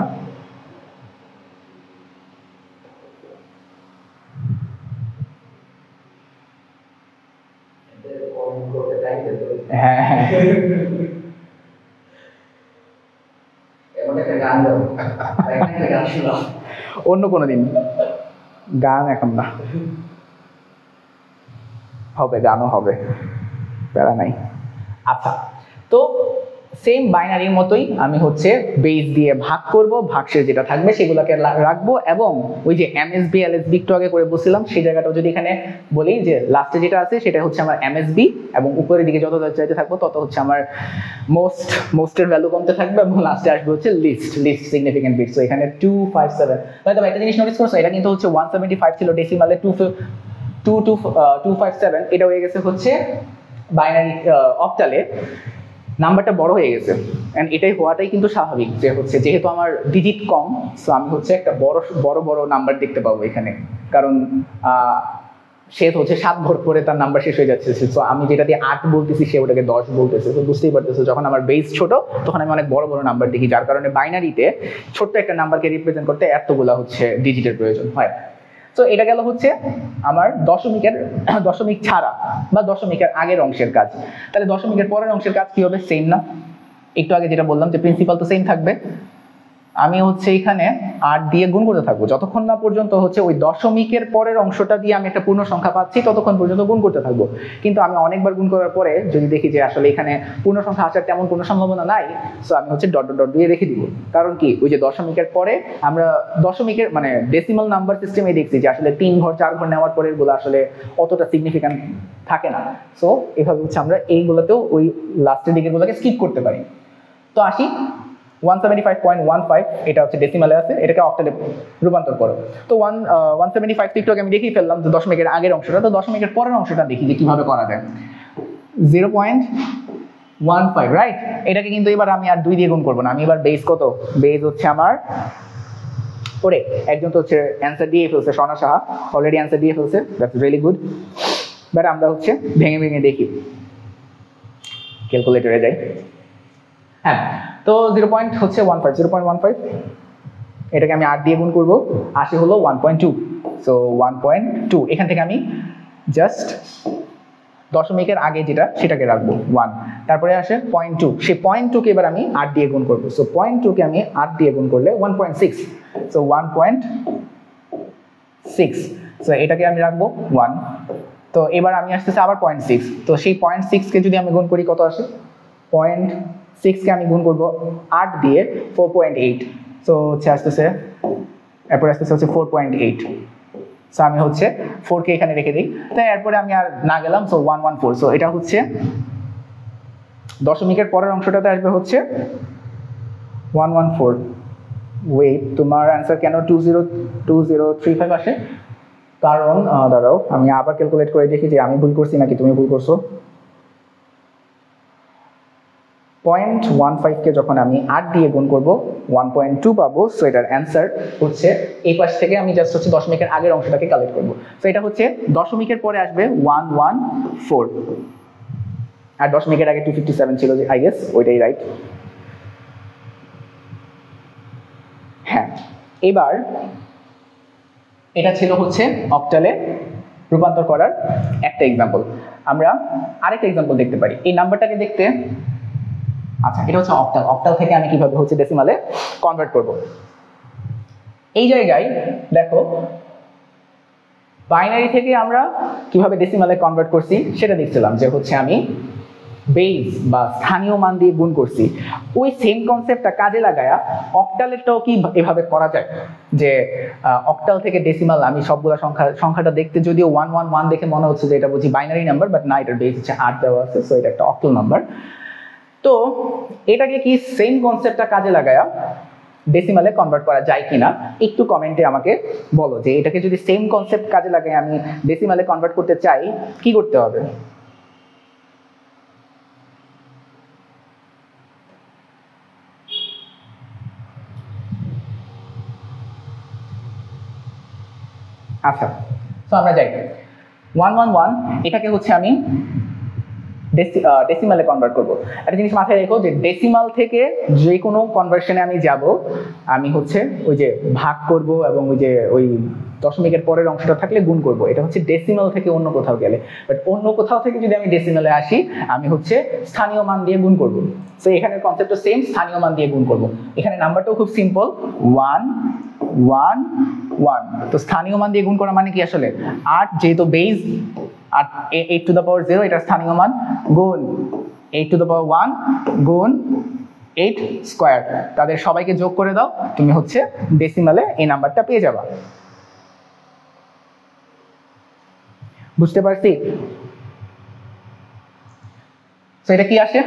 হ্যাঁ হ্যাঁ, অন্য কোনো দিন, গান এখন না, হবে, গানও হবে, প্যারা নাই। আচ্ছা, তো সেম বাইনারির মতোই আমি হচ্ছে বেস দিয়ে ভাগ করব, ভাগশেষ যেটা থাকবে সেগুলোকে রাখবো, এবং ওই যে এমএসবি এলএসবি একটু আগে করে বলছিলাম সেই জায়গাটাও যদি এখানে বলি যে লাস্টে যেটা আছে সেটা হচ্ছে আমার এমএসবি, এবং উপরের দিকে যত চাইতে থাকবো তত হচ্ছে আমার মোস্টের ভ্যালু কমতে থাকবে, এবং লাস্টে আসবে হচ্ছে লিস্ট সিগনিফিকেন্ট বিট। সো এখানে 257, হয়তো একটা জিনিস নোটিস করছো, এটা কিন্তু হচ্ছে 175 ছিল ডেসিমালে, 257, এটা হয়ে গেছে হচ্ছে বাইনারি অক্টালে নাম্বারটা বড় হয়ে গেছে, এন্ড এটাই হওয়াটাই কিন্তু স্বাভাবিক, যে হচ্ছে যেহেতু আমার ডিজিট কম, সো আমি হচ্ছে একটা বড় নাম্বার দেখতে পাবো এখানে, কারণ সে হচ্ছে 7 ভোর পরে তার নাম্বার শেষ হয়ে যাচ্ছে, সো আমি যেটা দিয়ে 8 বলতেছি সে ওটাকে 10 বলতেছে, তো বুঝতেই পারতেছো যখন আমার বেস ছোট তখন আমি অনেক বড় নাম্বার দেখি, যার কারণে বাইনারিতে ছোট্ট একটা নাম্বারকে রিপ্রেজেন্ট করতে এতগুলা হচ্ছে ডিজিটের প্রয়োজন হয়। তো এটা গেল হচ্ছে আমার দশমিক ছাড়া বা দশমিকের আগের অংশের কাজ। তাহলে দশমিকের পরের অংশের কাজ কি হবে, সেম না? একটু আগে যেটা বললাম যে প্রিন্সিপাল তো সেম থাকবে, আমি হচ্ছে এখানে 8 দিয়ে গুণ করতে থাকবো যতক্ষণ না পর্যন্ত হচ্ছে ওই দশমিকের পরের অংশটা দিয়ে আমি একটা পূর্ণ সংখ্যা পাচ্ছি, ততক্ষণ পর্যন্ত গুণ করতে থাকবো। কিন্তু আমি অনেকবার গুণ করার পরে যদি দেখি যে আসলে এখানে পূর্ণ সংখ্যা আসার তেমন কোনো সম্ভাবনা নাই, সো আমি হচ্ছে ডট দিয়ে রেখে দিব। কারণ কি, ওই যে দশমিকের পরে আমরা দশমিকের মানে ডেসিমাল নাম্বার সিস্টেমে দেখছি যে আসলে 3 ঘর 4 ঘর নেওয়ার পরে এগুলো আসলে অতটা সিগনিফিক্যান্ট থাকে না, সো এভাবে হচ্ছে আমরা এইগুলোতেও ওই লাস্টের দিকের গুলোকে স্কিপ করতে পারি। তো আসি 175.15, এটা হচ্ছে ডেসিমালে আছে, এটাকে অক্টালে রূপান্তর করো। তো 175 একটু আগে আমি দেখিয়ে ফেললাম যে দশমিকের আগের অংশটা, তো দশমিকের পরের অংশটা দেখি যে কিভাবে করা যায়। 0.15, রাইট? এটাকে কিন্তু এবার আমি আর 2 দিয়ে গুণ করবো না, আমি এবার বেস কত, বেস হচ্ছে আমার ওরে একজন তো হচ্ছে অ্যান্সার দিয়ে ফেলছে, স্বর্ণা সাহা অলরেডি অ্যান্সার দিয়ে ফেলছে, দ্যাটস রিয়েলি গুড। বাট আমরা হচ্ছে ভেঙে দেখি, ক্যালকুলেটরে যাই। হ্যাঁ, তো 0.15, এটাকে আমি 8 দিয়ে গুণ করবো, আসে হলো 1.2, সো 1.2, এখান থেকে আমি জাস্ট দশমিকের আগে যেটা সেটাকে রাখবো 1, তারপরে আসে 0.2, সেই 0.2 কে এবার আমি 8 দিয়ে গুণ করবো, সো 0.2 কে আমি 8 দিয়ে গুণ করলে 1.6, সো 1.6, সো এটাকে আমি রাখবো 1। তো এবার আমি আসতেছে আবার 0.6, তো সেই 0.6 কে যদি আমি গুণ করি কত আসে, 0.6 কে আমি গুণ করবো 8 দিয়ে 4.8, সো হচ্ছে আসতেছে এরপরে আসতেছে হচ্ছে 4.8, সো আমি হচ্ছে 4 কে এখানে রেখে দিই, তাই এরপরে আমি আর না গেলাম, সো 114, সো এটা হচ্ছে দশমিকের পরের অংশটাতে আসবে হচ্ছে 114। ওয়েট, তোমার অ্যান্সার কেন 2035 আসে? কারণ দাঁড়াও আমি আবার ক্যালকুলেট করে দেখি যে আমি ভুল করছি নাকি তুমি ভুল করছো। 0.15 কে যখন আমি 8 দিয়ে গুণ করবো 1.2 পাবো, সো এটার অ্যান্সার হচ্ছে এই পাশ থেকে আমি জাস্ট হচ্ছে দশমিকের আগের অংশটাকে কালেক্ট করবো, সো এটা হচ্ছে দশমিকের পরে আসবে 114, আর দশমিকের আগে 257 ছিল আই গেস, ওইটাই রাইট। হ্যাঁ, এবার এটা ছিল হচ্ছে অক্টালে রূপান্তর করার একটা এক্সাম্পল। আমরা আরেকটা এক্সাম্পল দেখতে পারি এই নাম্বারটাকে দেখতে। আচ্ছা, এটা হচ্ছে অক্টাল থেকে আমি কিভাবে হচ্ছে ডেসিমালে কনভার্ট করব। এই জায়গায় দেখো বাইনারি থেকে আমরা কিভাবে ডেসিমালে কনভার্ট করছি সেটা দেখছিলাম, যে হচ্ছে আমি বেস বা স্থানীয় মান দিয়ে গুণ করছি। ওই সেম কনসেপ্টটা কাজে লাগায়া অক্টালেরটাও কি এভাবে করা যায়, যে অক্টাল থেকে ডেসিমাল, আমি সবগুলো সংখ্যাটা দেখতে যদিও 111 দেখে মনে হচ্ছে যে এটা বুঝি বাইনারি নাম্বার, বাট না, এটার বেস হচ্ছে 8 দেওয়া আছে, সো এটা একটা অক্টাল নাম্বার। তো এটাকে কি সেম কনসেপ্টটা কাজে লাগায়া ডেসিমালে কনভার্ট করা যায় কিনা একটু কমেন্টে আমাকে বলো, যে এটাকে যদি সেম কনসেপ্ট কাজে লাগায় আমি ডেসিমালে কনভার্ট করতে চাই কি করতে হবে। আচ্ছা, তো আমরা যাই 111, এটাকে হচ্ছে আমি ডেসিমালে কনভার্ট করবো। একটা জিনিস মাথায় রেখো, যে ডেসিমাল থেকে যে কোনো কনভার্সনে আমি যাব, আমি হচ্ছে ওই যে ভাগ করব এবং ওই যে ওই দশমিকের পরের অংশটা থাকলে গুণ করব, এটা হচ্ছে ডেসিমাল থেকে অন্য কোথাও গেলে। বাট অন্য কোথাও থেকে যদি আমি ডেসিমালে আসি, আমি হচ্ছে স্থানীয় মান দিয়ে গুণ করব। তো এখানের কনসেপ্টটা সেম, স্থানীয় মান দিয়ে গুণ করব। এখানে নাম্বারটাও খুব সিম্পল, 1 1 1। তো স্থানীয় মান দিয়ে গুণ করা মানে কি আসলে 8, যেহেতু বেস 8 8 টু দ্য পাওয়ার 0 এটা স্থানীয় মান, গুণ 8 টু দ্য পাওয়ার 1 গুণ 8 স্কয়ার, তাদের সবাইকে যোগ করে দাও, তুমি হচ্ছে ডেসিমালে এই নাম্বারটা পেয়ে যাবা। বুঝতে পারছি? তো এটা কি আসে?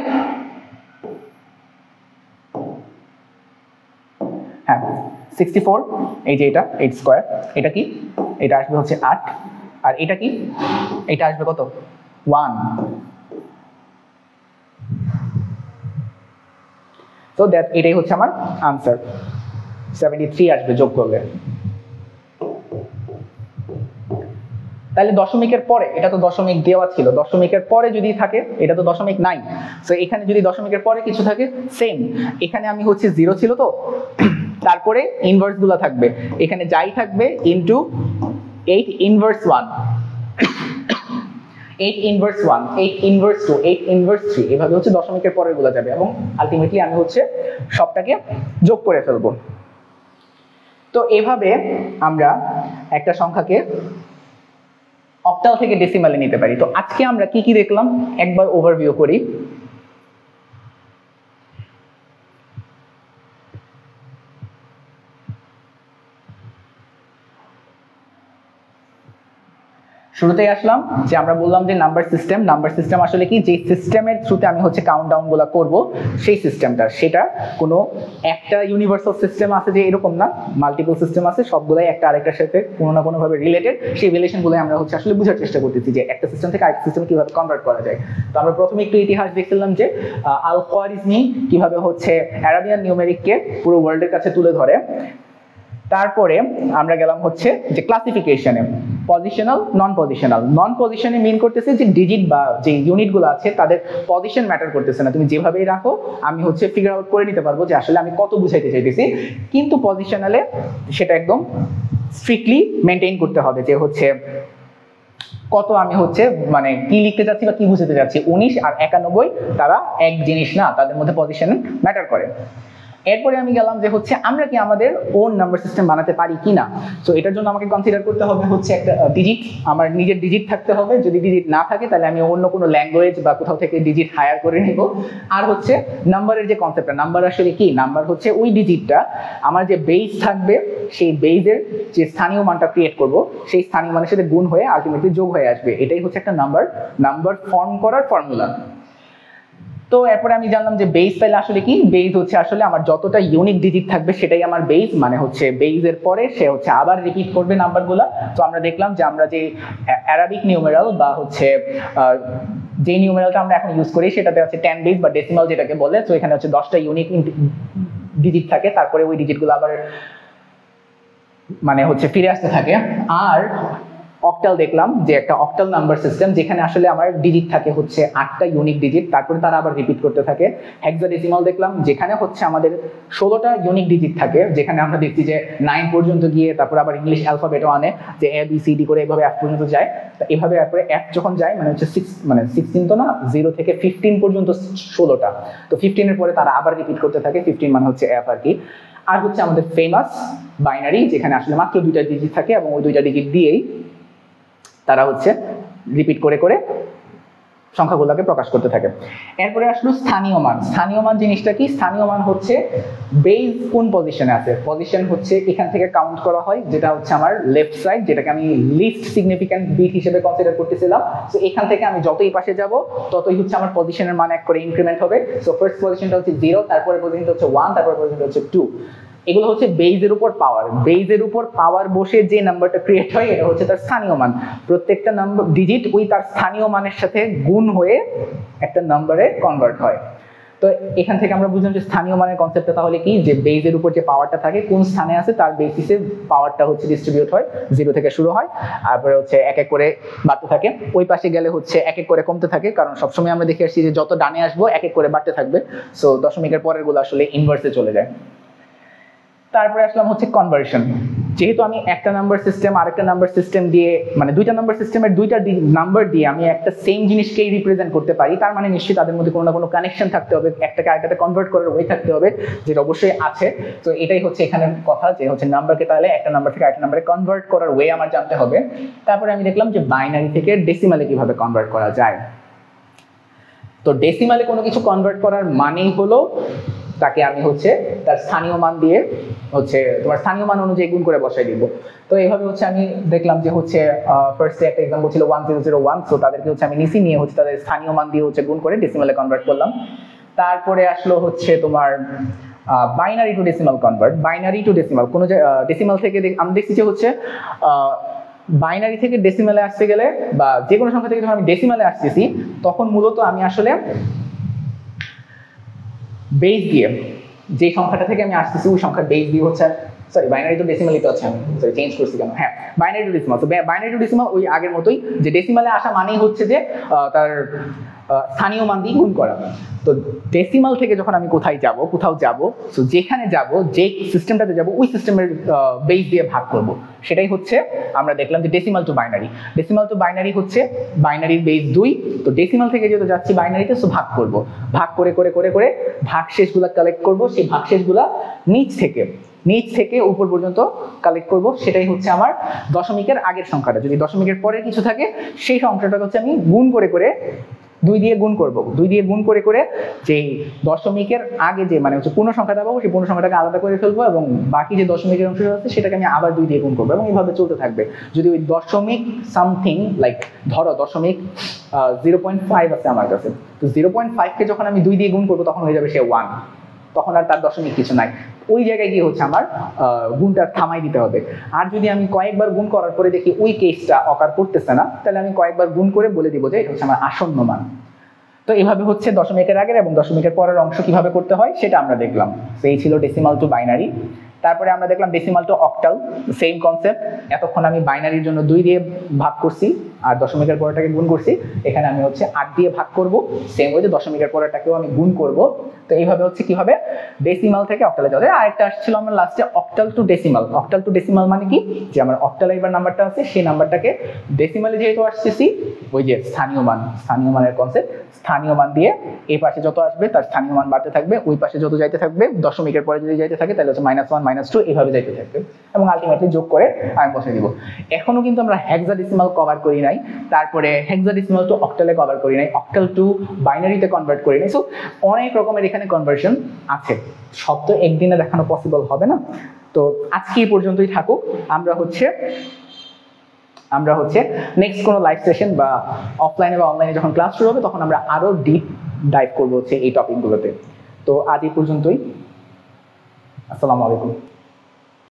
হ্যাঁ, 64, এই যে এটা 8 স্কয়ার, এটা কি? এটা আসবে হচ্ছে 8, আর এটা কি? এটা আসবে কত? 1। তো দ্যাট এটাই হচ্ছে আমার আনসার, 73 আসবে যোগ করলে। তাহলে দশমিকের পরে, এটা তো দশমিক দেওয়া ছিল, দশমিকের পরে যদি থাকে, এটা তো দশমিক নাই, তো এখানে যদি দশমিকের পরে কিছু থাকে সেম, এখানে আমি হচ্ছে 0 ছিল তো, তারপরে ইনভার্স গুলা থাকবে, এখানে যাই থাকবে into 8 inverse 1, 8 inverse 1, 8 inverse 2, 8 inverse 3, এভাবে হচ্ছে দশমিকের পরের গুলা যাবে এবং আলটিমেটলি আমি হচ্ছে সবটাকে যোগ করে ফেলবো। তো এভাবে আমরা একটা সংখ্যাকে অক্টাল থেকে ডেসিমালে নিতে পারি। তো আজকে আমরা কি কি দেখলাম একবার ওভারভিউ করি। শুরুতেই আসলাম যে আমরা বললাম যে নাম্বার সিস্টেম আসলে কি, যে সিস্টেমের থ্রুতে আমি হচ্ছে কাউন্টডাউন গুলা করব, সেই সিস্টেমটা, সেটা কোনো একটা ইউনিভার্সাল সিস্টেম আছে যে এরকম না, মাল্টিপল সিস্টেম আছে, সবগুলাই একটা আরেকটার সাথে কোনো না কোনো ভাবে রিলেটেড, সেই রিলেশনগুলো আমরা হচ্ছে আসলে বোঝার চেষ্টা করতেছি যে একটা সিস্টেম থেকে আরেকটা সিস্টেমে কিভাবে কনভার্ট করা যায়। তো আমরা প্রথমে একটু ইতিহাস দেখছিলাম যে আল খোয়ারিজমি কিভাবে হচ্ছে অ্যারাবিয়ান নিউমেরিককে পুরো ওয়ার্ল্ডের কাছে তুলে ধরে। তারপরে আমরা গেলাম হচ্ছে যে ক্লাসিফিকেশনে, পজিশনাল, নন পজিশনে মিন করতেছে যে ডিজিট বা যে ইউনিটগুলো আছে তাদের পজিশন ম্যাটার করতেছে না, তুমি যেভাবেই রাখো আমি হচ্ছে ফিগার আউট করে নিতে পারবো যে আসলে আমি কত বুঝাইতে চাইতেছি। কিন্তু পজিশনালে সেটা একদম স্ট্রিক্টলি মেনটেন করতে হবে যে হচ্ছে কত আমি হচ্ছে মানে কি লিখতে চাচ্ছি বা কি বুঝাতে চাচ্ছি। 19 আর 91 তারা এক জিনিস না, তাদের মধ্যে পজিশন ম্যাটার করে। এরপরে আমি গেলাম যে হচ্ছে আমরা কি আমাদের ওন নাম্বার সিস্টেম বানাতে পারি কিনা। তো এটার জন্য আমাকে কনসিডার করতে হবে হচ্ছে একটা ডিজিট, আমার নিজের ডিজিট থাকতে হবে, যদি ডিজিট না থাকে তাহলে আমি অন্য কোনো ল্যাঙ্গুয়েজ বা কোথাও থেকে ডিজিট হায়ার করে নিব। আর হচ্ছে নাম্বারের যে কনসেপ্টটা, নাম্বার আসলে কি, নাম্বার হচ্ছে ওই ডিজিটটা আমার যে বেস থাকবে সেই বেসের যে স্থানীয় মানটা ক্রিয়েট করব সেই স্থানীয় মানের সাথে গুণ হয়ে আলটিমেটলি যোগ হয়ে আসবে, এটাই হচ্ছে একটা নাম্বার ফর্ম করার ফর্মুলা। তো এরপরে আমি জানলাম যে বেস তাহলে আসলে কি, বেস হচ্ছে আসলে আমার যতটা ইউনিক ডিজিট থাকবে সেটাই আমার বেস, মানে হচ্ছে বেসের পরে সে হচ্ছে আবার রিপিট করবে নাম্বারগুলা। তো আমরা দেখলাম যে আমরা যে অ্যারাবিক নিউমেরাল বা হচ্ছে যে নিউমেরালটা আমরা এখন ইউজ করি সেটাতে হচ্ছে 10 বেস বা ডেসিমাল যেটাকে বলে। তো এখানে হচ্ছে 10টা ইউনিক ডিজিট থাকে, তারপরে ওই ডিজিটগুলো আবার মানে হচ্ছে ফিরে আসতে থাকে। আর অক্টাল দেখলাম যে একটা অক্টাল নাম্বার সিস্টেম যেখানে আসলে আমার ডিজিট থাকে হচ্ছে 8টা ইউনিক ডিজিট, তারপরে তারা আবার রিপিট করতে থাকে। হেক্সাডেসিমাল দেখলাম যেখানে হচ্ছে আমাদের 16টা ইউনিক ডিজিট থাকে, যেখানে আমরা দেখছি যে 9 পর্যন্ত গিয়ে তারপর আবার ইংলিশ অ্যালফাবেটও আনে যে A B C D করে এভাবে F পর্যন্ত যায়। এভাবে তারপরে F যখন যায় মানে হচ্ছে 16 তো না, 0 থেকে 15 পর্যন্ত 16টা, তো 15 এর পরে তারা আবার রিপিট করতে থাকে, 15 মানে হচ্ছে F আর কি। আর হচ্ছে আমাদের ফেমাস বাইনারি যেখানে আসলে মাত্র 2টা ডিজিট থাকে এবং ওই 2টা ডিজিট দিয়েই তারা হচ্ছে রিপিট করে করে সংখ্যাগুলোকে প্রকাশ করতে থাকে। এরপরে আসলো স্থানীয় মান। স্থানীয় মান জিনিসটা কি? স্থানীয় মান হচ্ছে বেজ কোন পজিশনে আছে, পজিশন হচ্ছে এখান থেকে কাউন্ট করা হয়, যেটা হচ্ছে আমার লেফট সাইড, যেটাকে আমি লিস্ট সিগনিফিক্যান্ট বিট হিসেবে কনসিডার করতেছিলাম। সো এখান থেকে আমি যতই পাশে যাব ততই হচ্ছে আমার পজিশনের মান এক করে ইনক্রিমেন্ট হবে। সো ফার্স্ট পজিশনটা হচ্ছে 0, তারপরে পজিশনটা হচ্ছে 1, তারপরে পজিশনটা হচ্ছে 2। এগুলো হচ্ছে বেজের উপর পাওয়ার। বেজের উপর পাওয়ার বসে যে নাম্বারটা ক্রিয়েট হয় এটা হচ্ছে তার স্থানীয় মান। প্রত্যেকটা নাম্বার ডিজিট ওই তার স্থানীয় মানের সাথে গুণ হয়ে একটা নাম্বারে কনভার্ট হয়। তো এখান থেকে আমরা বুঝলাম যে স্থানীয় মানের কনসেপ্টটা তাহলে কি, যে বেজের উপর যে পাওয়ারটা থাকে কোন স্থানে আছে তার বেসিসে পাওয়ারটা হচ্ছে ডিস্ট্রিবিউট হয়, 0 থেকে শুরু হয়, তারপরে হচ্ছে এক এক করে বাড়তে থাকে। ওই পাশে গেলে হচ্ছে এক এক করে কমতে থাকে, কারণ সবসময় আমরা দেখে আসছি যে যত ডানে আসবো এক এক করে বাড়তে থাকবে। সো দশমিকের পরের গুলো আসলে ইনভার্সে চলে যায়। তারপরে আসলাম হচ্ছে কনভার্সন। যেহেতু আমি একটা নাম্বার সিস্টেম আরেকটা নাম্বার সিস্টেম দিয়ে, মানে দুইটা নাম্বার সিস্টেমের দুইটা নাম্বার দিয়ে আমি একটা সেম জিনিসকেই রিপ্রেজেন্ট করতে পারি, তার মানে নিশ্চয়ই তাদের মধ্যে কোনো না কোনো কানেকশন থাকতে হবে, একটাকে আরেকটাতে কনভার্ট করার ওয়ে থাকতে হবে, যেটা অবশ্যই আছে। তো এটাই হচ্ছে এখানে কথা, যে হচ্ছে নাম্বারকে তাহলে একটা নাম্বার থেকে আরেকটা নাম্বারে কনভার্ট করার ওয়ে আমার জানতে হবে। তারপরে আমি দেখলাম যে বাইনারি থেকে ডেসিমালে কিভাবে কনভার্ট করা যায়। তো ডেসিমালে কোনো কিছু কনভার্ট করার মানেই হলো তাকে আমি হচ্ছে তার স্থানীয় মান দিয়ে হচ্ছে তোমার স্থানীয় মান অনুযায়ী গুণ করে বসাই দিব। তো এইভাবে হচ্ছে আমি দেখলাম যে হচ্ছে ফার্স্টে একটা এক্সাম্পল ছিল 1001, সো তাদেরকে হচ্ছে আমি নিচে নিয়ে হচ্ছে তাদের স্থানীয় মান দিয়ে হচ্ছে গুণ করে ডেসিমালে কনভার্ট করলাম। তারপরে আসলো হচ্ছে তোমার binary two decimal convert. Binary two decimal কোনো ডেসিমাল থেকে আমি দেখছি যে হচ্ছে বাইনারি থেকে ডেসিমালে আসতে গেলে বা যে কোনো সংখ্যা থেকে যখন আমি ডেসিমালে আসতেছি তখন মূলত আমি আসলে বেস দিয়ে, যে সংখ্যাটা থেকে আমি আসতেছি ওই সংখ্যার বেস দিয়ে হচ্ছে, সরি বাইনারি টু ডেসিমালই তো আছে, আমি সরি চেঞ্জ করছি কেন, হ্যাঁ বাইনারি টু ডেসিমাল। তো বাইনারি টু ডেসিমাল ওই আগের মতোই, যে ডেসিমালে আসা মানেই হচ্ছে যে তার স্থানীয় মান দিয়ে গুণ করা। তো ডেসিমাল থেকে যখন আমি কোথাও যাব, সো যেখানে যাব, যে সিস্টেমটাতে যাব ওই সিস্টেমের বেস দিয়ে ভাগ করব, সেটাই হচ্ছে আমরা দেখলাম যে decimal two binary. Decimal two binary হচ্ছে বাইনারির বেস 2, তো ডেসিমাল থেকে যেহেতু যাচ্ছি বাইনারিতে, সো ভাগ করব, ভাগ করে করে করে করে ভাগশেষগুলো কালেক্ট করব। সেই ভাগশেষগুলো নিচ থেকে উপর পর্যন্ত কালেক্ট করব, সেটাই হচ্ছে আমার দশমিকের আগের সংখ্যাটা। যদি দশমিকের পরে কিছু থাকে সেই সংখ্যাটা হচ্ছে আমি গুণ করে করে 2 দিয়ে গুণ করব, 2 দিয়ে গুণ করে করে যেই দশমিকের আগে যে মানে হচ্ছে পূর্ণ সংখ্যাটা পাবো সেই পূর্ণ সংখ্যাটাকে আলাদা করে ফেলবো, এবং বাকি যে দশমিকের অংশটা আছে সেটাকে আমি আবার 2 দিয়ে গুণ করবো, এবং এইভাবে চলতে থাকবে। যদি ওই দশমিক সামথিং লাইক ধরো দশমিক 0.5 আছে আমার কাছে, তো 0.5 কে যখন আমি 2 দিয়ে গুণ করবো তখন হয়ে যাবে সে 1, তখন আর তার দশমিক কিছু নাই। ওই জায়গায় গিয়ে হচ্ছে আমার গুণটা থামাই দিতে হবে। আর যদি আমি কয়েকবার গুণ করার পরে দেখি ওই কেসটা অকার করতেছে না, তাহলে আমি কয়েকবার গুণ করে বলে দিব যে এটা হচ্ছে আমার আসন্ন মান। তো এইভাবে হচ্ছে দশমিকের আগের এবং দশমিকের পরের অংশ কিভাবে করতে হয় সেটা আমরা দেখলাম। তো এই ছিল ডেসিমাল টু বাইনারি। তারপরে আমরা দেখলাম decimal two octal, same concept. এতক্ষণ আমি বাইনারির জন্য 2 দিয়ে ভাগ করছি আর দশমিকের পরেরটাকে গুণ করছি, এখানে আমি হচ্ছে 8 দিয়ে ভাগ করব, সেম ওই যে দশমিকের পরেরটাকেও আমি গুণ করব। তো এইভাবে হচ্ছে কিভাবে ডেসিমাল থেকে অক্টালে যাওয়া যায়। আরেকটা আসছিল আমার লাস্টে octal two decimal. Octal two decimal মানে কি, যে আমার অক্টালে এবার নাম্বারটা আছে সেই নাম্বারটাকে ডেসিমালে যেহেতু আসতেছি, ওই যে স্থানীয় মানের কনসেপ্ট, স্থানীয় মান দিয়ে এই পাশে যত আসবে তার স্থানীয় মান বাড়তে থাকবে, ওই পাশে যত যাইতে থাকবে, দশমিকের পরে যদি যাইতে থাকে তাহলে হচ্ছে -1 -2 এইভাবে যাইতে থাকবে, এবং আলটিমেটলি যোগ করে আমি বসে দিব। এখনো কিন্তু আমরা হেক্সাডেসিমাল কভার করি নাই, তারপরে হেক্সাডেসিমাল টু অক্টালে কভার করি নাই, অক্টাল টু বাইনারিতে কনভার্ট করি নাই। সো অনেক রকমের এখানে কনভার্সন আছে, সব তো একদিনে দেখানো পসিবল হবে না। তো আজকে এই পর্যন্তই থাকুক। আমরা হচ্ছে নেক্সট কোনো লাইভ সেশন বা অফলাইনে বা অনলাইনে যখন ক্লাস শুরু হবে তখন আমরা আরো ডিপ ডাইভ করবো হচ্ছে এই টপিকগুলোতে। তো আজ এই পর্যন্তই। আসসালামু আলাইকুম।